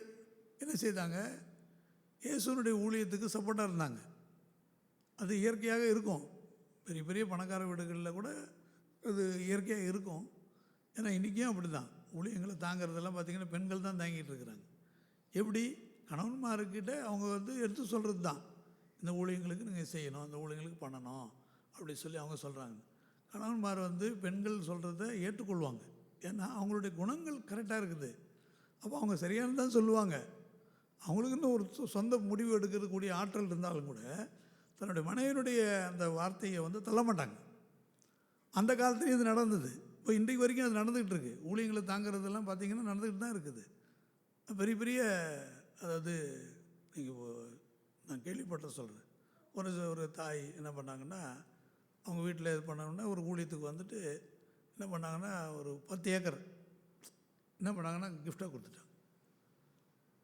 Speaker 1: என்ன செய்தாங்க, இயேசுனுடைய ஊழியத்துக்கு சப்போர்ட்டாக இருந்தாங்க. அது இயற்கையாக இருக்கும். பெரிய பெரிய பணக்கார வீடுகளில் கூட அது இயற்கையாக இருக்கும். ஏன்னா இன்றைக்கும் அப்படி தான் ஊழியங்களை தாங்கிறதெல்லாம் பார்த்திங்கன்னா பெண்கள் தான் தாங்கிட்டு இருக்கிறாங்க. எப்படி? கணவன்மார்கிட்ட அவங்க வந்து எடுத்து சொல்கிறது தான், இந்த ஊழியங்களுக்கு நீங்கள் செய்யணும், இந்த ஊழியங்களுக்கு பண்ணணும் அப்படி சொல்லி அவங்க சொல்கிறாங்க. கணவன்மார் வந்து பெண்கள் சொல்கிறத ஏற்றுக்கொள்வாங்க. ஏன்னா அவங்களுடைய குணங்கள் கரெக்டாக இருக்குது. அப்போ அவங்க சரியானதான் சொல்லுவாங்க. அவங்களுக்குன்னு ஒரு சொந்த முடிவு எடுக்கிறதுக்கூடிய ஆற்றல் இருந்தாலும் கூட தன்னுடைய மனைவியினுடைய அந்த வார்த்தையை வந்து தள்ள மாட்டாங்க. அந்த காலத்துலேயும் இது நடந்தது. இப்போ இன்றைக்கு வரைக்கும் அது நடந்துக்கிட்டு இருக்குது. ஊழியங்களை தாங்கிறதெல்லாம் பார்த்திங்கன்னா நடந்துக்கிட்டு தான் இருக்குது. பெரிய பெரிய, அதாவது நீங்கள் நான் கேள்விப்பட்ட சொல்கிறேன், ஒரு தாய் என்ன பண்ணாங்கன்னா, அவங்க வீட்டில் இது பண்ணோன்னா ஒரு ஊழியத்துக்கு வந்துட்டு என்ன பண்ணாங்கன்னா, ஒரு 10 ஏக்கர் என்ன பண்ணாங்கன்னா கிஃப்டாக கொடுத்துட்டாங்க.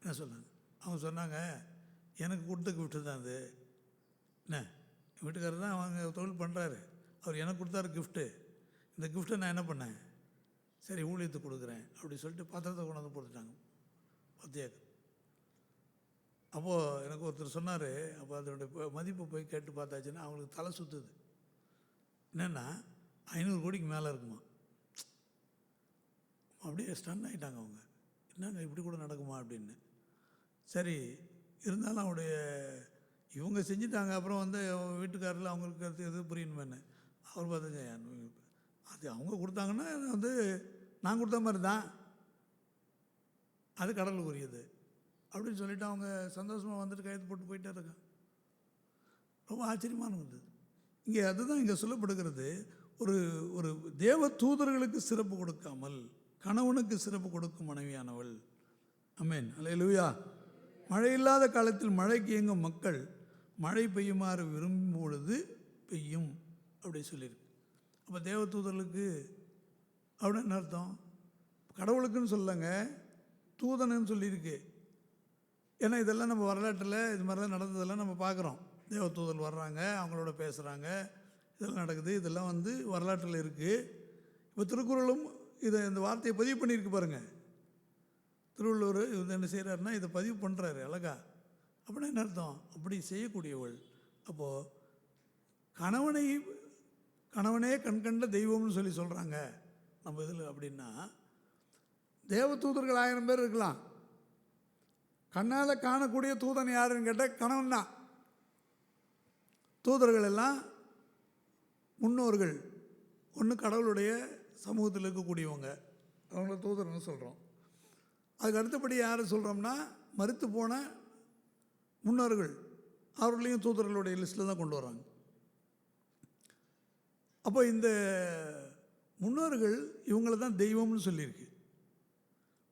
Speaker 1: என்ன சொன்னாங்க, அவங்க சொன்னாங்க, எனக்கு கொடுத்த கிஃப்ட்டு தான் அது. என்ன, என் வீட்டுக்காரர் தான் அவங்க தொழில் பண்ணுறாரு, அவர் எனக்கு கொடுத்தாரு கிஃப்ட்டு. இந்த கிஃப்ட்டை நான் என்ன பண்ணேன், சரி ஊழியத்துக்கு கொடுக்குறேன் அப்படி சொல்லிட்டு பத்திரத்தை கொண்டு வந்து கொடுத்துட்டாங்க, 10 ஏக்கர். அப்போது எனக்கு ஒருத்தர் சொன்னார், அப்போ அதனுடைய மதிப்பை போய் கேட்டு பார்த்தாச்சுன்னா அவங்களுக்கு தலை சுற்றுது. என்னென்னா 500 கோடிக்கு மேலே இருக்குமா. அப்படியே ஸ்டன் ஆகிட்டாங்க அவங்க. என்னங்க இப்படி கூட நடக்குமா அப்படின்னு. சரி இருந்தாலும் அவருடைய இவங்க செஞ்சுட்டாங்க. அப்புறம் வந்து வீட்டுக்காரில் அவங்களுக்கு அது எது புரியணுமேன்னு அவர் பார்த்தாங்க, அது அவங்க கொடுத்தாங்கன்னா வந்து நான் கொடுத்த மாதிரி தான், அது கடலுக்கு உரியது அப்படின்னு சொல்லிவிட்டு அவங்க சந்தோஷமாக வந்துட்டு கையெழுத்து போட்டு போயிட்டே இருக்காங்க. ரொம்ப ஆச்சரியமான வந்தது. இங்கே அதுதான் இங்கே சொல்லப்படுகிறது, ஒரு ஒரு தேவ தூதர்களுக்கு சிறப்பு கொடுக்காமல் கணவனுக்கு சிறப்பு கொடுக்கும் மனைவியானவள். ஆமென், அல்லேலூயா. மழை இல்லாத காலத்தில் மழைக்கு இயங்கும் மக்கள் மழை பெய்யுமாறு விரும்பும் பொழுது பெய்யும் அப்படி சொல்லியிருக்கு. அப்போ தேவ தூதர்களுக்கு அப்படின்னு அர்த்தம், கடவுளுக்குன்னு சொல்லலைங்க, தூதனுன்னு சொல்லியிருக்கு. ஏன்னா இதெல்லாம் நம்ம வரலாற்றில் இது மாதிரிலாம் நடந்ததெல்லாம் நம்ம பார்க்குறோம். தேவதூதர்கள் வர்றாங்க, அவங்களோட பேசுகிறாங்க, இதெல்லாம் நடக்குது. இதெல்லாம் வந்து வரலாற்றில் இருக்குது. இப்போ திருக்குறளும் இந்த வார்த்தையை பதிவு பண்ணியிருக்கு பாருங்கள். திருவள்ளுவர் இது என்ன செய்கிறாருன்னா இதை பதிவு பண்ணுறாரு அழகா. அப்படின்னா என்ன அர்த்தம், அப்படி செய்யக்கூடியவள். அப்போது கணவனே கண்கண்ட தெய்வம்னு சொல்லி சொல்கிறாங்க நம்ம இதில். அப்படின்னா தேவதூதர்கள் 1000 பேர் இருக்கலாம், கண்ணால் காணக்கூடிய தூதன் யாருன்னு கேட்டால் கணவன் தான். தூதர்கள் எல்லாம் முன்னோர்கள், ஒன்று கடவுளுடைய சமூகத்தில் இருக்கக்கூடியவங்க, அவங்கள தூதர்னு சொல்கிறோம். அதுக்கு அடுத்தபடி யார் சொல்கிறோம்னா மரித்து போன முன்னோர்கள், அவர்களையும் தூதர்களுடைய லிஸ்ட்டில் தான் கொண்டு வராங்க. அப்போ இந்த முன்னோர்கள் இவங்கள தான் தெய்வம்னு சொல்லியிருக்கு.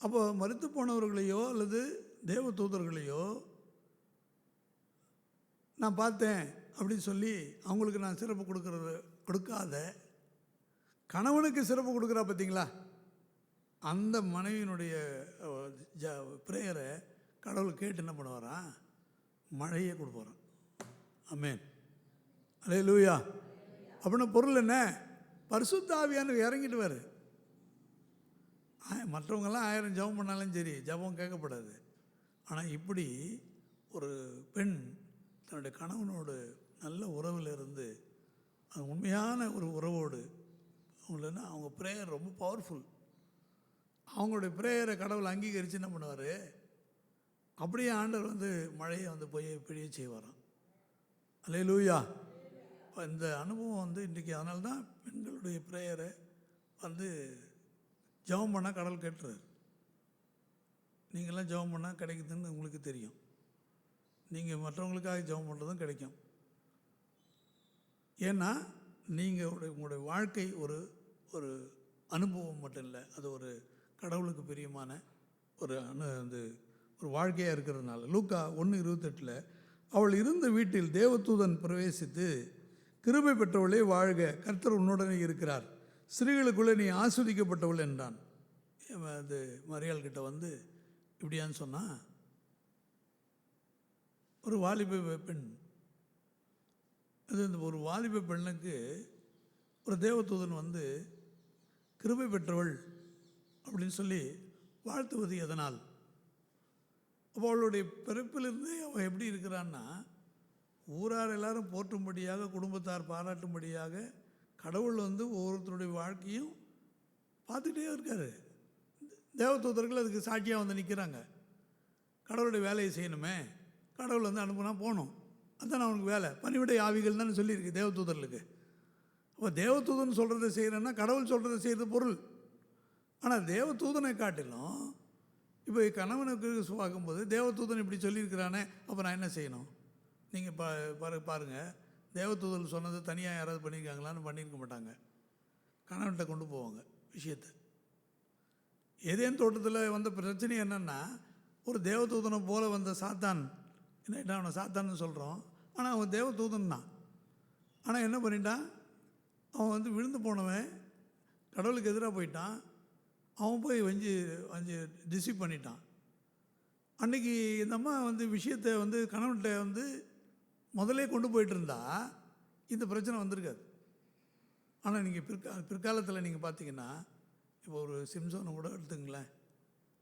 Speaker 1: அப்போ மரித்து போனவர்களையோ அல்லது தேவ தூதர்களையோ நான் பார்த்தேன் அப்படின்னு சொல்லி அவங்களுக்கு நான் சிறப்பு கொடுக்காத கணவனுக்கு சிறப்பு கொடுக்குறா பார்த்தீங்களா, அந்த மனைவியினுடைய ப்ரேயரை கடவுள் கேட்டு என்ன பண்ணுவாராம், மழையே கொடுப்பாராம். ஆமென், அல்லேலூயா. அப்படின்னா பொருள் என்ன, பரிசுத்த ஆவியானவர் இறங்கிடுவார். மற்றவங்கெல்லாம் 1000 ஜெபம் பண்ணாலும் சரி ஜெபம் கேட்கப்படாது. ஆனால் இப்படி ஒரு பெண் தன்னுடைய கணவனோடு நல்ல உறவில் இருந்து அது உண்மையான ஒரு உறவோடு அவங்களன்னா அவங்க ப்ரேயர் ரொம்ப பவர்ஃபுல். அவங்களுடைய ப்ரேயரை கடவுள் அங்கீகரித்து என்ன பண்ணுவார், அப்படியே ஆண்டவர் வந்து மழையை வந்து போய் பெரிய செய்வாராம். அல்லேலூயா. இந்த அனுபவம் வந்து இன்றைக்கி அதனால தான் பெண்களுடைய ப்ரேயரை வந்து ஜெபம் பண்ணால் கடவுள் கேட்டுறாரு. நீங்களாம் ஜெபம் பண்ணால் கிடைக்குதுன்னு உங்களுக்கு தெரியும். நீங்கள் மற்றவங்களுக்காக ஜெபம் பண்ணுறதும் கிடைக்கும். ஏன்னா நீங்கள் உங்களுடைய வாழ்க்கை ஒரு ஒரு அனுபவம் மட்டும் இல்லை, அது ஒரு கடவுளுக்கு பிரியமான ஒரு ஒரு வாழ்க்கையாக இருக்கிறதுனால. லூக்கா 1:28 அவள் இருந்த வீட்டில் தேவதூதன் பிரவேசித்து, கிருபை பெற்றவளே வாழ்க, கர்த்தர் உன்னுடனே இருக்கிறார், ஸ்திரீகளுக்குள்ளே நீ ஆஸ்வதிக்கப்பட்டவள் என்றான். அது மரியாள் கிட்ட வந்து இப்படியான்னு சொன்னால், ஒரு வாலிப பெண், அது இந்த ஒரு வாலிப பெண்ணுக்கு ஒரு தேவதூதன் வந்து கிருபை பெற்றவள் அப்படின்னு சொல்லி வாழ்த்துவது எதனால்? அப்போ அவளுடைய பிறப்பிலிருந்து அவள் எப்படி இருக்கிறான்னா, ஊரார் எல்லாரும் போற்றும்படியாக, குடும்பத்தார் பாராட்டும்படியாக கடவுள் வந்து ஒவ்வொருத்தருடைய வாழ்க்கையும் பார்த்துக்கிட்டே இருக்கார். தேவதூதர்கள் அதுக்கு சாட்சியாக வந்து நிற்கிறாங்க. கடவுளுடைய வேலையை செய்யணுமே, கடவுள் வந்து அனுப்புனா போகணும், அதுதான் அவனுக்கு வேலை. பணிவிடை ஆவிகள் தானே சொல்லியிருக்கு தேவதூதர்களுக்கு. அப்போ தேவதூதன் சொல்கிறத செய்கிறேன்னா கடவுள் சொல்கிறத செய்கிறது பொருள். ஆனால் தேவதூதனை காட்டிலும் இப்போ கணவனுக்கு பார்க்கும்போது தேவதூதன் இப்படி சொல்லியிருக்கிறானே, அப்போ நான் என்ன செய்யணும்? நீங்கள் பாருங்கள், தேவதூதன் சொன்னது தனியாக யாராவது பண்ணியிருக்காங்களான்னு பண்ணியிருக்க மாட்டாங்க. கணவன்கிட்ட கொண்டு போவாங்க விஷயத்தை. ஏதேன் தோட்டத்தில் வந்த பிரச்சனை என்னென்னா, ஒரு தேவதூதனை போல வந்த சாத்தான், என்ன அவனை சாத்தான்னு சொல்கிறோம், ஆனால் அவன் தேவதூதன் தான். ஆனால் என்ன பண்ணிட்டான், அவன் வந்து விழுந்து போனவன் கடவுளுக்கு எதிராக போயிட்டான். அவன் போய் வஞ்சி டிசீவ் பண்ணிட்டான். அன்றைக்கி இந்த அம்மா வந்து விஷயத்தை வந்து கணவன்கிட்ட வந்து முதலே கொண்டு போயிட்டு இருந்தா இந்த பிரச்சனை வந்திருக்காது. ஆனால் நீங்கள் பிற்காலத்தில் நீங்கள் பார்த்தீங்கன்னா, இப்போ ஒரு சிம்சோனை கூட எடுத்துங்களேன்,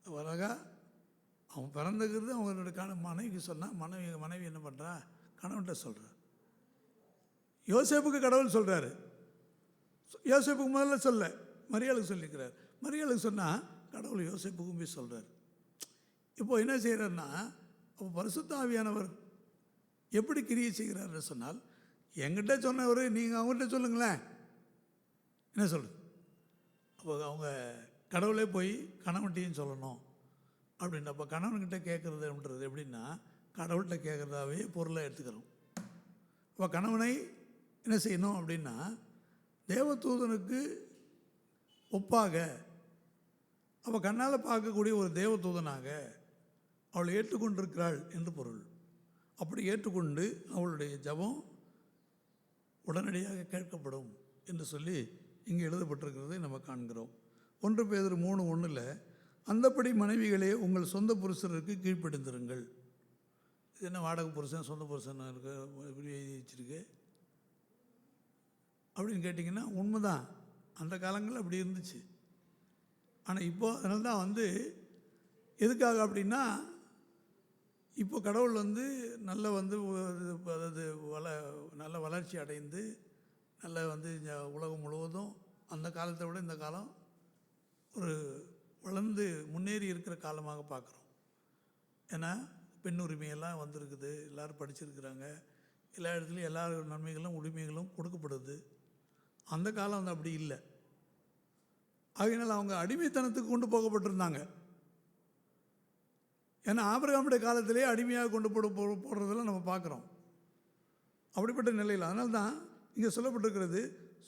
Speaker 1: அழகா அவன் பிறந்துக்கிறது அவங்களோட மனைவிக்கு சொன்னால் மனைவி என்ன பண்ணுறா, கணவன்கிட்ட சொல்கிறா. யோசேப்புக்கு கடவுள் சொல்கிறாரு, யோசேப்புக்கு முதல்ல சொல்ல மரியாளுக்கு சொல்லியிருக்கிறார். மரியாளுக்கு சொன்னால் கடவுள் யோசேப்புக்கும் போய் சொல்கிறார். இப்போ என்ன செய்கிறாருன்னா, அப்போ பரிசுத்த ஆவியானவர் எப்படி கிரியை செய்கிறார்னு சொன்னால், என்கிட்ட சொன்னவர் நீங்கள் அவங்ககிட்ட சொல்லுங்களேன், என்ன சொல்லுது? அப்போ அவங்க கடவுளே போய் கணவன்கிட்டையும் சொல்லணும் அப்படின்னு. அப்போ கணவன்கிட்ட கேட்குறதுன்றது எப்படின்னா, கடவுள்கிட்ட கேட்குறதாவே பொருளை எடுத்துக்கிறோம். அப்போ கணவனை என்ன செய்யணும் அப்படின்னா, தேவதூதனுக்கு ஒப்பாக, அப்போ கண்ணால் பார்க்கக்கூடிய ஒரு தேவதூதனாக அவள் ஏற்றுக்கொண்டிருக்கிறாள் என்று பொருள். அப்படி ஏற்றுக்கொண்டு அவளுடைய ஜெபம் உடனடியாக கேட்கப்படும் என்று சொல்லி இங்கே எழுதப்பட்டிருக்கிறதை நம்ம காண்கிறோம். 1 பேதுரு 3:1 அந்தப்படி மனைவிகளே உங்கள் சொந்த புருஷருக்கு கீழ்ப்படிந்திருங்கள். இது என்ன வாடகை புருஷன் சொந்த புருஷன் இருக்கு இப்படி எழுதி வச்சிருக்கு அப்படின்னு கேட்டிங்கன்னா, உண்மைதான், அந்த காலங்களில் அப்படி இருந்துச்சு. ஆனால் இப்போது அதனால தான் வந்து எதுக்காக அப்படின்னா, இப்போ கடவுள் வந்து நல்ல வந்து அதாவது நல்ல வளர்ச்சி அடைந்து நல்ல வந்து உலகம் முழுவதும் அந்த காலத்தை விட இந்த காலம் ஒரு வளர்ந்து முன்னேறி இருக்கிற காலமாக பார்க்குறோம். ஏன்னா பெண் உரிமையெல்லாம் வந்திருக்குது, எல்லோரும் படிச்சிருக்கிறாங்க, எல்லா இடத்துலையும் எல்லா நன்மைகளும் உரிமைகளும் கொடுக்கப்படுது. அந்த காலம் வந்து அப்படி இல்லை. ஆகையினால் அவங்க அடிமைத்தனத்துக்கு கொண்டு போகப்பட்டிருந்தாங்க. ஏன்னா ஆபிரகாமுடைய காலத்திலே அடிமையாக கொண்டு போடுறதெல்லாம் நம்ம பார்க்குறோம். அப்படிப்பட்ட நிலையில் அதனால தான் இங்கே சொல்லப்பட்டிருக்கிறது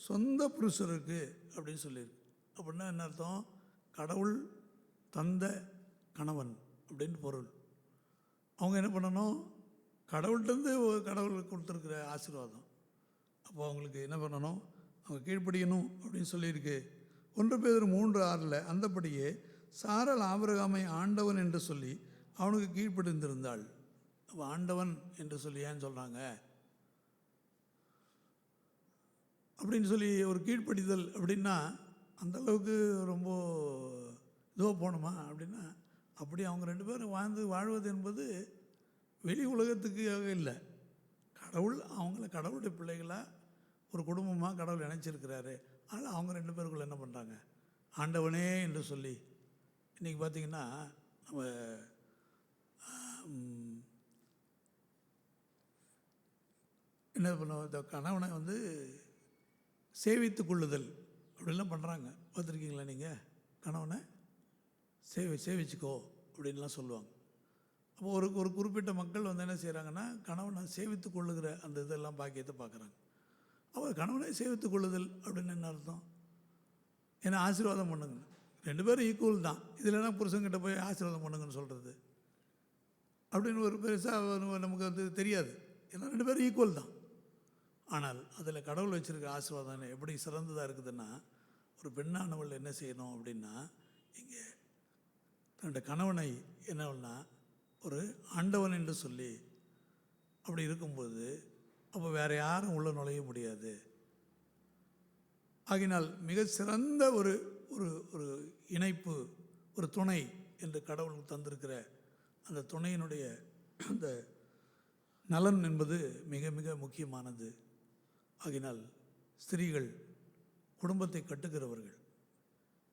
Speaker 1: சொந்த புருஷருக்கு அப்படின்னு சொல்லியிருக்கு. அப்படின்னா என்ன அர்த்தம்? கடவுள் தந்த கணவன் அப்படின்னு பொருள். அவங்க என்ன பண்ணணும்? கடவுள்கிட்டருந்து கடவுளுக்கு கொடுத்துருக்குற ஆசீர்வாதம். அப்போ அவங்களுக்கு என்ன பண்ணணும்? அவங்க கீழ்ப்படியணும் அப்படின்னு சொல்லியிருக்கு. 1 பேதுரு 3:6 அந்தபடியே சாராள் ஆபிரகாமை ஆண்டவன் என்று சொல்லி அவனுக்கு கீழ்ப்படிந்திருந்தாள். அப்போ ஆண்டவன் என்று சொல்லி ஏன் சொல்கிறாங்க அப்படின்னு சொல்லி ஒரு கீழ்ப்படிதல் அப்படின்னா அந்தளவுக்கு ரொம்ப இதோ போகணுமா அப்படின்னா, அப்படி அவங்க 2 பேரும் வாழ்வது என்பது வெளி உலகத்துக்காக இல்லை. கடவுள் அவங்கள கடவுளுடைய பிள்ளைகளாக ஒரு குடும்பமாக கடவுள் இணைச்சிருக்கிறாரு. ஆனால் அவங்க 2 பேருக்குள்ள என்ன பண்ணுறாங்க, ஆண்டவனே என்று சொல்லி. இன்றைக்கி பார்த்திங்கன்னா நம்ம என்ன பண்ணுவோம், இந்த கணவனை சேவித்து கொள்ளுதல் அப்படின்லாம் பண்ணுறாங்க. பார்த்துருக்கீங்களா நீங்கள்? கணவனை சேவிச்சுக்கோ அப்படின்லாம் சொல்லுவாங்க. அப்போ ஒரு குறிப்பிட்ட மக்கள் என்ன செய்கிறாங்கன்னா, கணவனை சேவித்து கொள்ளுகிற அந்த இதெல்லாம் பாக்கியத்தை பார்க்குறாங்க. அவர் கணவனை சேவித்து கொள்ளுதல் அப்படின்னு என்ன அர்த்தம்? ஏன்னா ஆசீர்வாதம் பண்ணுங்க, 2 பேரும் ஈக்குவல் தான். இதில்னா புருஷங்கிட்ட போய் ஆசீர்வாதம் பண்ணுங்கன்னு சொல்கிறது அப்படின்னு ஒரு பெருசாக நமக்கு தெரியாது. ஏன்னா 2 பேரும் ஈக்குவல் தான். ஆனால் அதில் கடவுள் வச்சுருக்க ஆசீர்வாதம் எப்படி சிறந்ததாக இருக்குதுன்னா, ஒரு பெண்ணானவள் என்ன செய்யணும் அப்படின்னா, இங்கே தன்னுடைய கணவனை என்னவள்னா ஒரு ஆண்டவன் என்று சொல்லி அப்படி இருக்கும்போது, அப்போ வேறு யாரும் உள்ள நுழைய முடியாது. ஆகினால் மிக சிறந்த ஒரு ஒரு ஒரு இணைப்பு, ஒரு துணை என்று கடவுள் தந்திருக்கிற அந்த துணையினுடைய அந்த நலன் என்பது மிக மிக முக்கியமானது. ஆகினால் ஸ்திரீகள் குடும்பத்தை கட்டுகிறவர்கள்,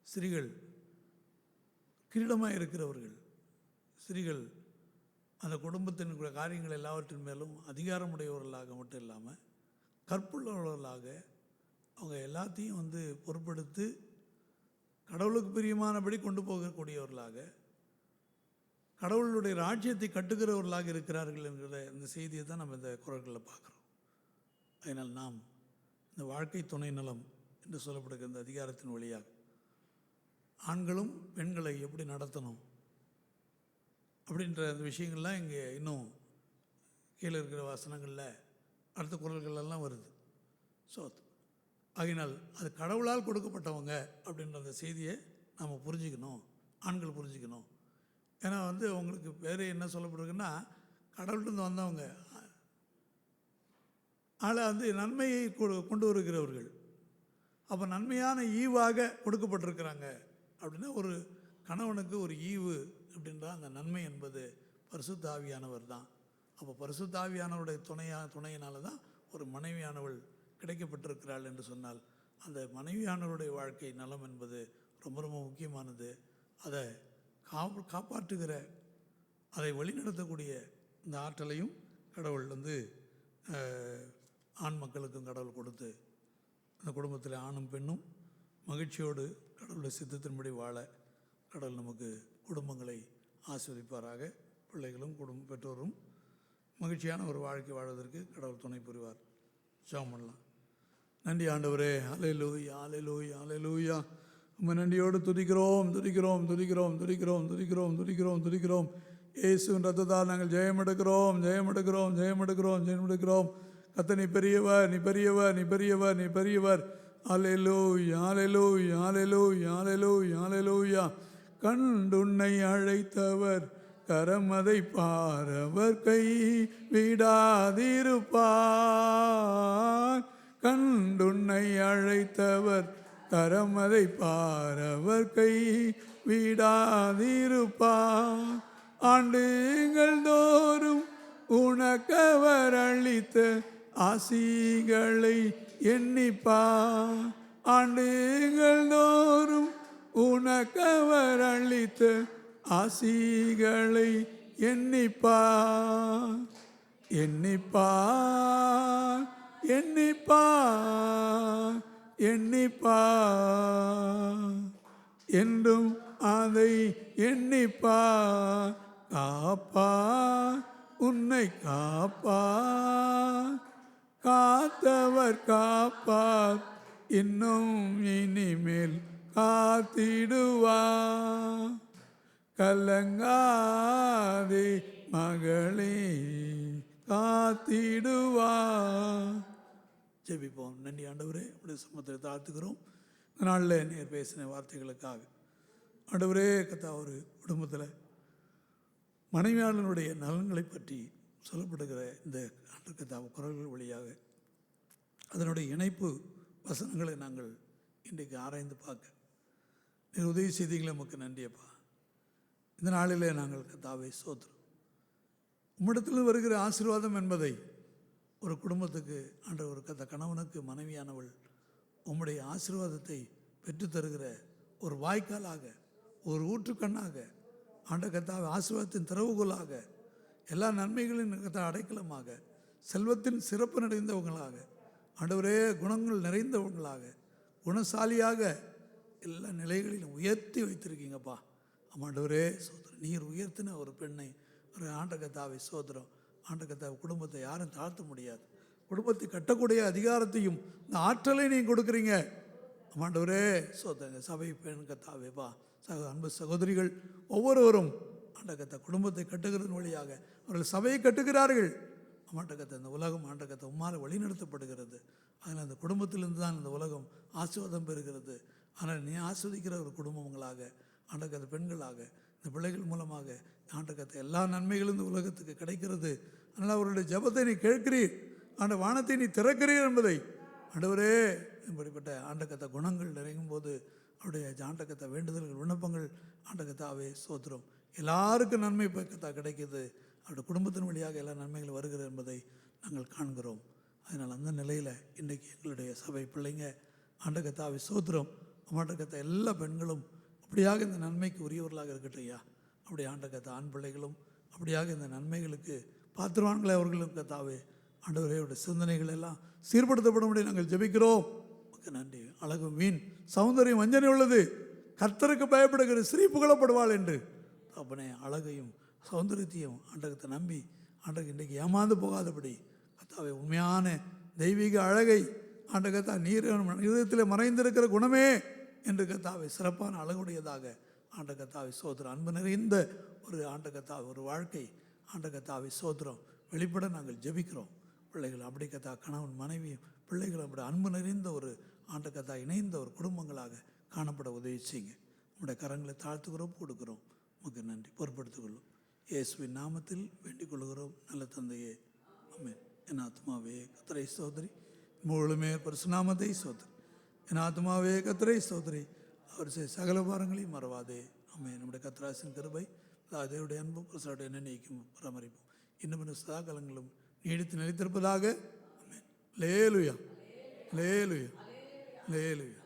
Speaker 1: ஸ்திரீகள் கிரீடமாக இருக்கிறவர்கள், ஸ்திரீகள் அந்த குடும்பத்தின் காரியங்கள் எல்லாவற்றின் மேலும் அதிகாரமுடையவர்களாக மட்டும் இல்லாமல் கற்புள்ளவர்களாக அவங்க எல்லாத்தையும் பொறுப்பெடுத்து கடவுளுக்கு பிரியமானபடி கொண்டு போகக்கூடியவர்களாக, கடவுளுடைய ராஜ்யத்தை கட்டுகிறவர்களாக இருக்கிறார்கள் என்கிற இந்த செய்தியை தான் நம்ம இந்த குறள்களில் பார்க்குறோம். அதனால் நாம் இந்த வாழ்க்கை துணை நலம் என்று சொல்லப்படுகிற இந்த அதிகாரத்தின் வழியாக ஆண்களும் பெண்களை எப்படி நடத்தணும் அப்படின்ற அந்த விஷயங்கள்லாம் இங்கே இன்னும் கீழே இருக்கிற வசனங்களில் அடுத்த குறள்களெல்லாம் வருது. ஸோ ஆகினால் அது கடவுளால் கொடுக்கப்பட்டவங்க அப்படின்ற அந்த செய்தியை நாம் புரிஞ்சுக்கணும், ஆண்கள் புரிஞ்சுக்கணும். ஏன்னா அவங்களுக்கு வேறு என்ன சொல்லப்படுதுன்னா, கடவுள்கிட்ட வந்தவங்க ஆளை நன்மையை கொண்டு வருகிறவர்கள். அப்போ நன்மையான ஈவாக கொடுக்கப்பட்டிருக்கிறாங்க அப்படின்னா, ஒரு கணவனுக்கு ஒரு ஈவு அப்படின்ற அந்த நன்மை என்பது பரிசுத்த ஆவியானவர் தான். அப்போ பரிசுத்த ஆவியானவருடைய துணையினால தான் ஒரு மனைவியானவள் கிடைக்கப்பட்டிருக்கிறாள் என்று சொன்னால், அந்த மனைவியானவருடைய வாழ்க்கை நலம் என்பது ரொம்ப ரொம்ப முக்கியமானது. அதை காப்பாற்றுகிற, அதை வழிநடத்தக்கூடிய இந்த ஆற்றலையும் கடவுள் ஆண் மக்களுக்கும் கடவுள் கொடுத்து, அந்த குடும்பத்தில் ஆணும் பெண்ணும் மகிழ்ச்சியோடு கடவுளுடைய சித்தத்தின்படி வாழ கடவுள் நமக்கு குடும்பங்களை ஆசீர்வதிப்பாராக. பிள்ளைகளும் பெற்றோரும் மகிழ்ச்சியான ஒரு வாழ்க்கை வாழ்வதற்கு கடவுள் துணை புரிவார். ஜெபம் பண்ணலாம். நன்றி ஆண்டவரே. அல்லேலூயா, அல்லேலூயா, அல்லேலூயா. நம்ம நன்றியோடு துதிக்கிறோம், துதிக்கிறோம், துதிக்கிறோம், துதிக்கிறோம், துதிக்கிறோம், துதிக்கிறோம், துதிக்கிறோம். இயேசுவின் ரத்தத்தால் நாங்கள் ஜெயம் எடுக்கிறோம், ஜெயம் எடுக்கிறோம், ஜெயம் எடுக்கிறோம், ஜெயம் எடுக்கிறோம். கர்த்தர் நீ பெரியவர், நீ பெரியவர், நீ பெரியவர், நீ பெரியவர். அல்லேலூயா, அல்லேலூயா, அல்லேலூயா, அல்லேலூயா, அல்லேலூயா. கண்டுன்னை அழைத்தவர் கரமதை பாரவர் கை விடாதிருப்பார். கண்டுன்னை அழைத்தவர் கரமதை பாரவர் கை விடாதிருப்பார். ஆண்டுகள் தோறும் உனக்கவர் அளித்த ஆசிகளை எண்ணிப்பார். ஆண்டுகள் தோறும் உனக்கவர் அளித்த ஆசிகளை எண்ணிப்பார். எண்ணிப்பார், எண்ணிப்பார், எண்ணிப்பார். என்றும் அதை எண்ணிப்பார். காப்பார், உன்னை காப்பார். காத்தவர் காப்பார், இன்னும் இனிமேல் காத்திடுவார். கலங்காதே மகளே, காத்திடுவார். ஜெபிப்போம். நன்றி ஆண்டவரே, உடைய சமூகத்தை தாழ்த்துக்கிறோம். இந்த நாளில் நேர் பேசின வார்த்தைகளுக்காக ஆண்டவரே. கத்தா, ஒரு குடும்பத்தில் மனைவியாளனுடைய நலன்களை பற்றி சொல்லப்படுகிற இந்த கத்தா குரல்கள் வழியாக அதனுடைய இணைப்பு வசனங்களை நாங்கள் இன்றைக்கு ஆராய்ந்து பார்க்க நீர் உதவி செய்தீங்களே உமக்கு நன்றியப்பா. இந்த நாளிலே நாங்கள் கர்த்தாவே ஸ்தோத்திரம். உம்மிடத்தில் வருகிற ஆசீர்வாதம் என்பதை ஒரு குடும்பத்துக்கு ஒரு கணவனுக்கு மனைவியானவள் உம்முடைய ஆசீர்வாதத்தை பெற்றுத்தருகிற ஒரு வாய்க்காலாக, ஒரு ஊற்றுக்கண்ணாக, கர்த்தாவே ஆசீர்வாதத்தின் திறவுகோலாக, எல்லா நன்மைகளின் அடைக்கலமாக, செல்வத்தின் சிறப்பு நிறைந்தவங்களாக, ஆண்டவரே குணங்கள் நிறைந்தவங்களாக, குணசாலியாக எல்லா நிலைகளிலும் உயர்த்தி வைத்திருக்கீங்கப்பா. ஆண்டவரே சோதரம். நீர் உயர்த்தின ஒரு பெண்ணை ஒரு கர்த்தாவே சோதரம். கர்த்தாவே குடும்பத்தை யாரும் தாழ்த்த முடியாது. குடும்பத்தை கட்டக்கூடிய அதிகாரத்தையும் இந்த ஆற்றலை நீங்கள் கொடுக்குறீங்க. ஆண்டவரே சோதரங்க. சபை பெண் கர்த்தாவேப்பா அன்பு சகோதரிகள் ஒவ்வொருவரும் கர்த்தா குடும்பத்தை கட்டுகிறதன் வழியாக அவர்கள் சபையை கட்டுகிறார்கள். கர்த்தா இந்த உலகம் கர்த்தா உம்மால் வழிநடத்தப்படுகிறது. அதனால் அந்த குடும்பத்திலிருந்து தான் இந்த உலகம் ஆசீர்வாதம் பெறுகிறது. ஆனால் நீ ஆஸ்வதிக்கிற ஒரு குடும்பங்களாக கர்த்தா பெண்களாக இந்த பிள்ளைகள் மூலமாக கர்த்தா எல்லா நன்மைகளும் இந்த உலகத்துக்கு கிடைக்கிறது. அதனால் அவருடைய ஜெபத்தை நீ கேட்கிறீர், வானத்தை நீ திறக்கிறீர் என்பதை ஆண்டவரே இப்படிப்பட்ட கர்த்தா குணங்கள் நிறையும் போது அவருடைய கர்த்தா வேண்டுதல்கள் விண்ணப்பங்கள் கர்த்தாவே ஸ்தோத்திரம் எல்லாருக்கும் நன்மை கர்த்தா கிடைக்கிது. அவருடைய குடும்பத்தின் வழியாக எல்லா நன்மைகள் வருகிறது என்பதை நாங்கள் காண்கிறோம். அதனால் அந்த நிலையில் இன்றைக்கி எங்களுடைய சபை பிள்ளைங்க கர்த்தாவே ஸ்தோத்திரம் கர்த்தா எல்லா பெண்களும் அப்படியாக இந்த நன்மைக்கு உரியவர்களாக இருக்கட்டும் ஐயா. அப்படி கர்த்தா ஆண் பிள்ளைகளும் அப்படியாக இந்த நன்மைகளுக்கு பாத்திரவான்களை அவர்களும் கர்த்தாவே ஆண்டவரையோட சிந்தனைகள் எல்லாம் சீர்படுத்தப்படும்படி நாங்கள் ஜெபிக்கிறோம். நன்றி. அழகு மீன் சௌந்தரியம் வஞ்சனை உள்ளது, கர்த்தருக்கு பயப்படுகிற ஸ்ரீ புகழப்படுவாள் என்று அப்பனே அழகையும் சௌந்தரியத்தையும் கர்த்தரை நம்பி இன்றைக்கு ஏமாந்து போகாதபடி கர்த்தாவே உண்மையான தெய்வீக அழகை கர்த்தா நீர் இதயத்தில் மறைந்திருக்கிற குணமே என்று கர்த்தாவே சிறப்பான அழகுடையதாக கர்த்தாவே சோதரம் அன்பு நிறைந்த ஒரு கர்த்தாவே ஒரு வாழ்க்கை கர்த்தாவே சோதரம் வெளிப்பட நாங்கள் ஜெபிக்கிறோம். பிள்ளைகள் அப்படி கர்த்தா கணவன் மனைவியும் பிள்ளைகள் அப்படி அன்பு நிறைந்த ஒரு கர்த்தா இணைந்த ஒரு குடும்பங்களாக காணப்பட உதவி செய்யுங்க. உங்களுடைய கரங்களை தாழ்த்துக்கிறோம், கொடுக்குறோம். உமக்கு நன்றி. பொறுப்படுத்திக் இயேசுவின் நாமத்தில் வேண்டிக் கொள்கிறோம் நல்ல தந்தையே, ஆமென். என் ஆத்மாவே கர்த்தரை ஸ்தோத்திரி, முழுமே பரிசுநாமத்தை ஸ்தோத்திரி. என் ஆத்மாவே கர்த்தரை ஸ்தோத்திரி, அவர் சகல பாரங்களையும் மறவாதே. ஆமென். நம்முடைய கர்த்தராசின் கிருபை தேவனுடைய அன்பும் பிரசாடைய நினைக்கும் பராமரிப்பும் இன்னும் சதா காலங்களும் நீடித்து நிலைத்திருப்பதாக. ஆமென். லேலுயா லேலுயா லேலுயா.